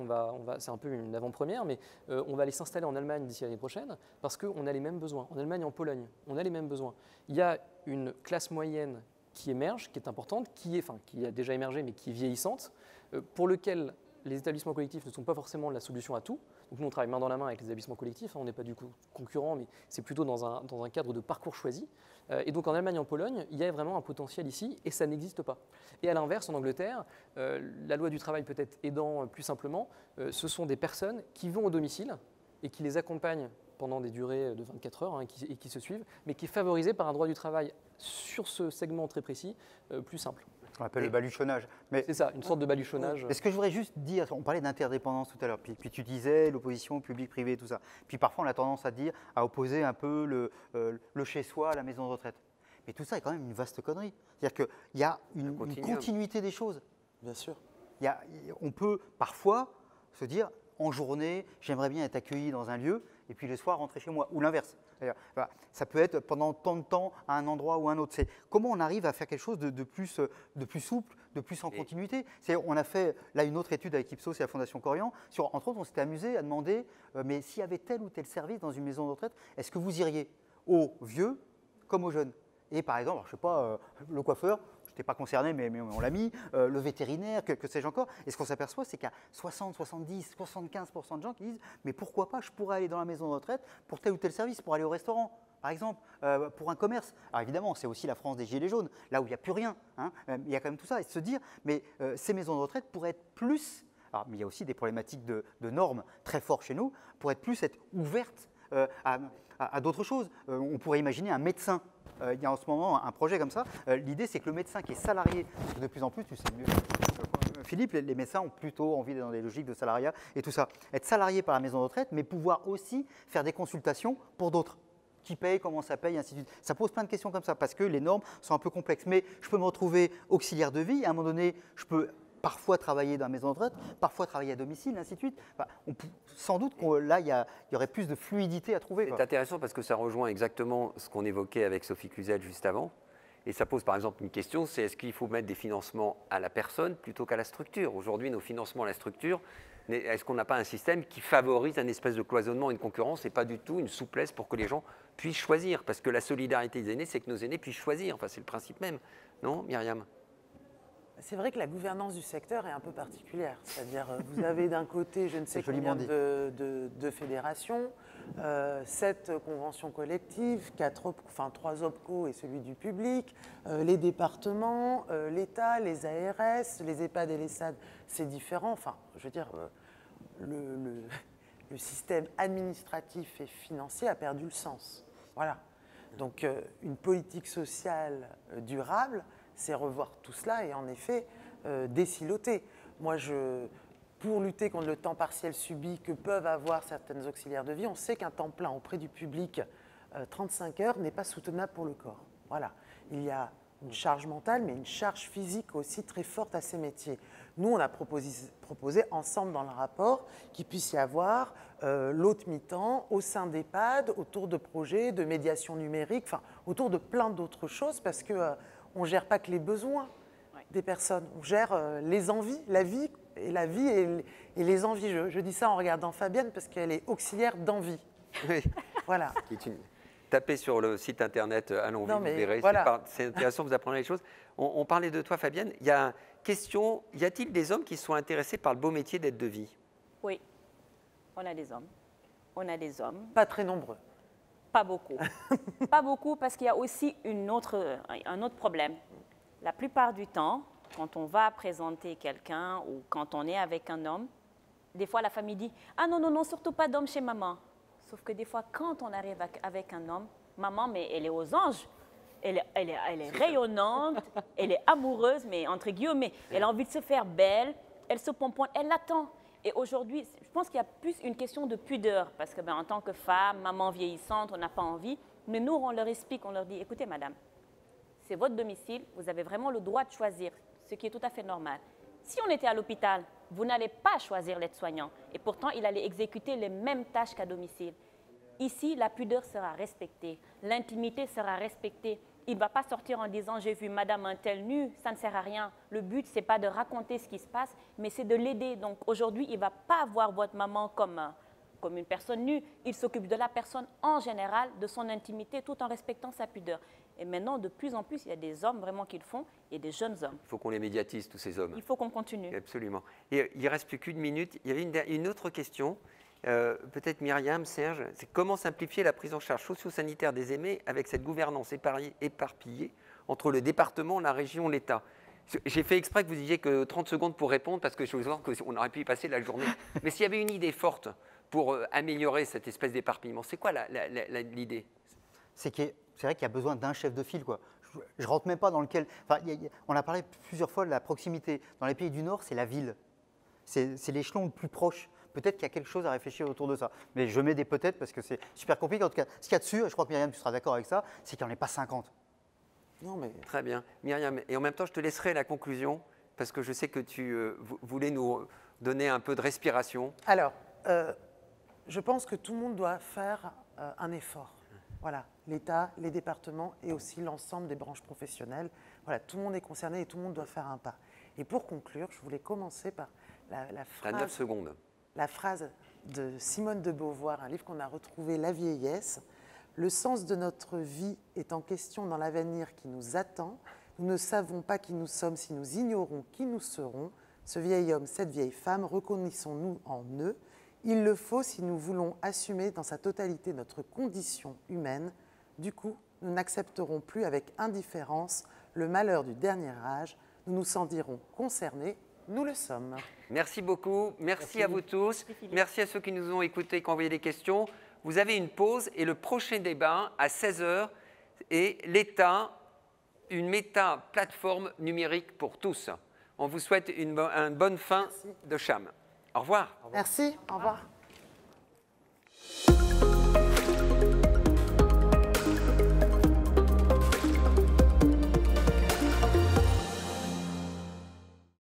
c'est un peu une avant-première, mais on va aller s'installer en Allemagne d'ici l'année prochaine parce qu'on a les mêmes besoins. En Allemagne, en Pologne, on a les mêmes besoins. Il y a une classe moyenne qui émerge, qui est importante, qui a déjà émergé, mais qui est vieillissante, pour lequel les établissements collectifs ne sont pas forcément la solution à tout. Donc nous, on travaille main dans la main avec les établissements collectifs, on n'est pas du coup concurrents, mais c'est plutôt dans un cadre de parcours choisi. Et donc en Allemagne et en Pologne, il y a vraiment un potentiel ici, et ça n'existe pas. Et à l'inverse, en Angleterre, la loi du travail peut-être aidant plus simplement, ce sont des personnes qui vont au domicile et qui les accompagnent pendant des durées de 24 heures et qui se suivent, mais qui est favorisé par un droit du travail sur ce segment très précis, plus simple. Ce qu'on appelle le baluchonnage. C'est ça, une sorte de baluchonnage. Mais ce que je voudrais juste dire, on parlait d'interdépendance tout à l'heure, puis tu disais l'opposition public-privé, tout ça. Puis parfois on a tendance à opposer un peu le chez-soi à la maison de retraite. Mais tout ça est quand même une vaste connerie. C'est-à-dire qu'il y a une continuité des choses. Bien sûr. On peut parfois se dire, en journée, j'aimerais bien être accueilli dans un lieu, et puis le soir, rentrer chez moi, ou l'inverse. Ça peut être pendant tant de temps à un endroit ou à un autre. C'est comment on arrive à faire quelque chose de plus souple, de plus en continuité. On a fait là une autre étude avec Ipsos et la Fondation Corian. Entre autres, on s'était amusé à demander, mais s'il y avait tel ou tel service dans une maison de retraite, est-ce que vous iriez aux vieux comme aux jeunes? Et par exemple, alors, je ne sais pas, le coiffeur, je n'étais pas concerné, mais on l'a mis, le vétérinaire, que sais-je encore. Et ce qu'on s'aperçoit, c'est qu'il y a 60, 70, 75% de gens qui disent « mais pourquoi pas, je pourrais aller dans la maison de retraite pour tel ou tel service, pour aller au restaurant, par exemple, pour un commerce ». Alors évidemment, c'est aussi la France des gilets jaunes, là où il n'y a plus rien. Il y a quand même tout ça. Et se dire « mais ces maisons de retraite pourraient être plus… » Alors, mais il y a aussi des problématiques de normes très fortes chez nous, pourraient être ouvertes à d'autres choses. On pourrait imaginer un médecin. Il y a en ce moment un projet comme ça. L'idée, c'est que le médecin qui est salarié, parce que de plus en plus, tu sais mieux, Philippe, les médecins ont plutôt envie d'être dans des logiques de salariat et tout ça. Être salarié par la maison de retraite, mais pouvoir aussi faire des consultations pour d'autres. Qui paye, comment ça paye, ainsi de suite. Ça pose plein de questions comme ça, parce que les normes sont un peu complexes. Mais je peux me retrouver auxiliaire de vie, et à un moment donné, je peux parfois travailler dans la maison de retraite, parfois travailler à domicile, ainsi de suite. Sans doute que là, il y aurait plus de fluidité à trouver. C'est intéressant parce que ça rejoint exactement ce qu'on évoquait avec Sophie Cluzel juste avant. Et ça pose par exemple une question, c'est est-ce qu'il faut mettre des financements à la personne plutôt qu'à la structure? Aujourd'hui, nos financements à la structure, est-ce qu'on n'a pas un système qui favorise un espèce de cloisonnement, une concurrence et pas du tout une souplesse pour que les gens puissent choisir? Parce que la solidarité des aînés, c'est que nos aînés puissent choisir. Enfin, c'est le principe même. Non, Myriam? C'est vrai que la gouvernance du secteur est un peu particulière. C'est-à-dire, vous avez d'un côté, je ne sais combien de fédérations, 7 conventions collectives, 3 OPCO et celui du public, les départements, l'État, les ARS, les EHPAD et les SAD, c'est différent. Enfin, je veux dire, le système administratif et financier a perdu le sens. Voilà. Donc, une politique sociale durable, c'est revoir tout cela et en effet désiloter. Moi, pour lutter contre le temps partiel subi que peuvent avoir certaines auxiliaires de vie, on sait qu'un temps plein auprès du public, 35 heures, n'est pas soutenable pour le corps. Voilà. Il y a une charge mentale, mais une charge physique aussi très forte à ces métiers. Nous, on a proposé ensemble dans le rapport qu'il puisse y avoir l'autre mi-temps au sein d'EHPAD, autour de projets de médiation numérique, enfin, autour de plein d'autres choses, parce que on ne gère pas que les besoins des personnes, on gère les envies, la vie et les envies. Je dis ça en regardant Fabienne parce qu'elle est auxiliaire d'envie. Oui. Voilà. Tapez sur le site internet Allons Vivre, vous verrez. Voilà. C'est intéressant, vous apprenez les choses. On parlait de toi, Fabienne. Il y a une question, y a-t-il des hommes qui sont intéressés par le beau métier d'aide de vie? Oui, on a des hommes. On a des hommes. Pas très nombreux. Pas beaucoup. Pas beaucoup parce qu'il y a aussi un autre problème. La plupart du temps, quand on va présenter quelqu'un ou quand on est avec un homme, des fois la famille dit « Ah non, non, non, surtout pas d'homme chez maman ». Sauf que des fois, quand on arrive avec un homme, maman, mais elle est aux anges. Elle est rayonnante, elle est amoureuse, mais entre guillemets, elle a envie de se faire belle, elle se pomponne, elle l'attend. Et aujourd'hui, je pense qu'il y a plus une question de pudeur, parce que en tant que femme, maman vieillissante, on n'a pas envie. Mais nous, on leur explique, on leur dit, écoutez madame, c'est votre domicile, vous avez vraiment le droit de choisir, ce qui est tout à fait normal. Si on était à l'hôpital, vous n'allez pas choisir l'aide-soignant, et pourtant il allait exécuter les mêmes tâches qu'à domicile. Ici, la pudeur sera respectée, l'intimité sera respectée. Il ne va pas sortir en disant « j'ai vu madame un tel nu », ça ne sert à rien. Le but, ce n'est pas de raconter ce qui se passe, mais c'est de l'aider. Donc aujourd'hui, il ne va pas voir votre maman comme une personne nue. Il s'occupe de la personne en général, de son intimité, tout en respectant sa pudeur. Et maintenant, de plus en plus, il y a des hommes vraiment qui le font et des jeunes hommes. Il faut qu'on les médiatise, tous ces hommes. Il faut qu'on continue. Absolument. Et il ne reste plus qu'une minute. Il y avait une autre question. Peut-être Myriam, Serge, c'est comment simplifier la prise en charge socio-sanitaire des aînés avec cette gouvernance éparpillée entre le département, la région, l'État. J'ai fait exprès que vous disiez que 30 secondes pour répondre parce que je vous sens qu'on aurait pu y passer la journée. Mais s'il y avait une idée forte pour améliorer cette espèce d'éparpillement? C'est quoi l'idée? C'est vrai qu'il y a besoin d'un chef de file, quoi. Je ne rentre même pas dans lequel… Enfin, on a parlé plusieurs fois de la proximité. Dans les pays du Nord, c'est la ville. C'est l'échelon le plus proche. Peut-être qu'il y a quelque chose à réfléchir autour de ça. Mais je mets des peut-être parce que c'est super compliqué. En tout cas, ce qu'il y a dessus, et je crois que Myriam, tu seras d'accord avec ça, c'est qu'il n'y en ait pas 50. Non, mais Très bien. Myriam, et en même temps, je te laisserai la conclusion, parce que je sais que tu voulais nous donner un peu de respiration. alors, je pense que tout le monde doit faire un effort. Voilà, l'État, les départements et aussi l'ensemble des branches professionnelles. Voilà, tout le monde est concerné et tout le monde doit faire un pas. Et pour conclure, je voulais commencer par la À 9 secondes. la phrase de Simone de Beauvoir, un livre qu'on a retrouvé, La vieillesse. Le sens de notre vie est en question dans l'avenir qui nous attend. Nous ne savons pas qui nous sommes si nous ignorons qui nous serons. Ce vieil homme, cette vieille femme, reconnaissons-nous en eux. Il le faut si nous voulons assumer dans sa totalité notre condition humaine. Du coup, nous n'accepterons plus avec indifférence le malheur du dernier âge. Nous nous sentirons concernés. Nous le sommes. Merci beaucoup. Merci à vous tous. Merci à ceux qui nous ont écoutés, qui ont envoyé des questions. Vous avez une pause et le prochain débat à 16 h est l'État, une méta-plateforme numérique pour tous. On vous souhaite une bonne fin de CHAM. Au revoir. Merci. Au revoir.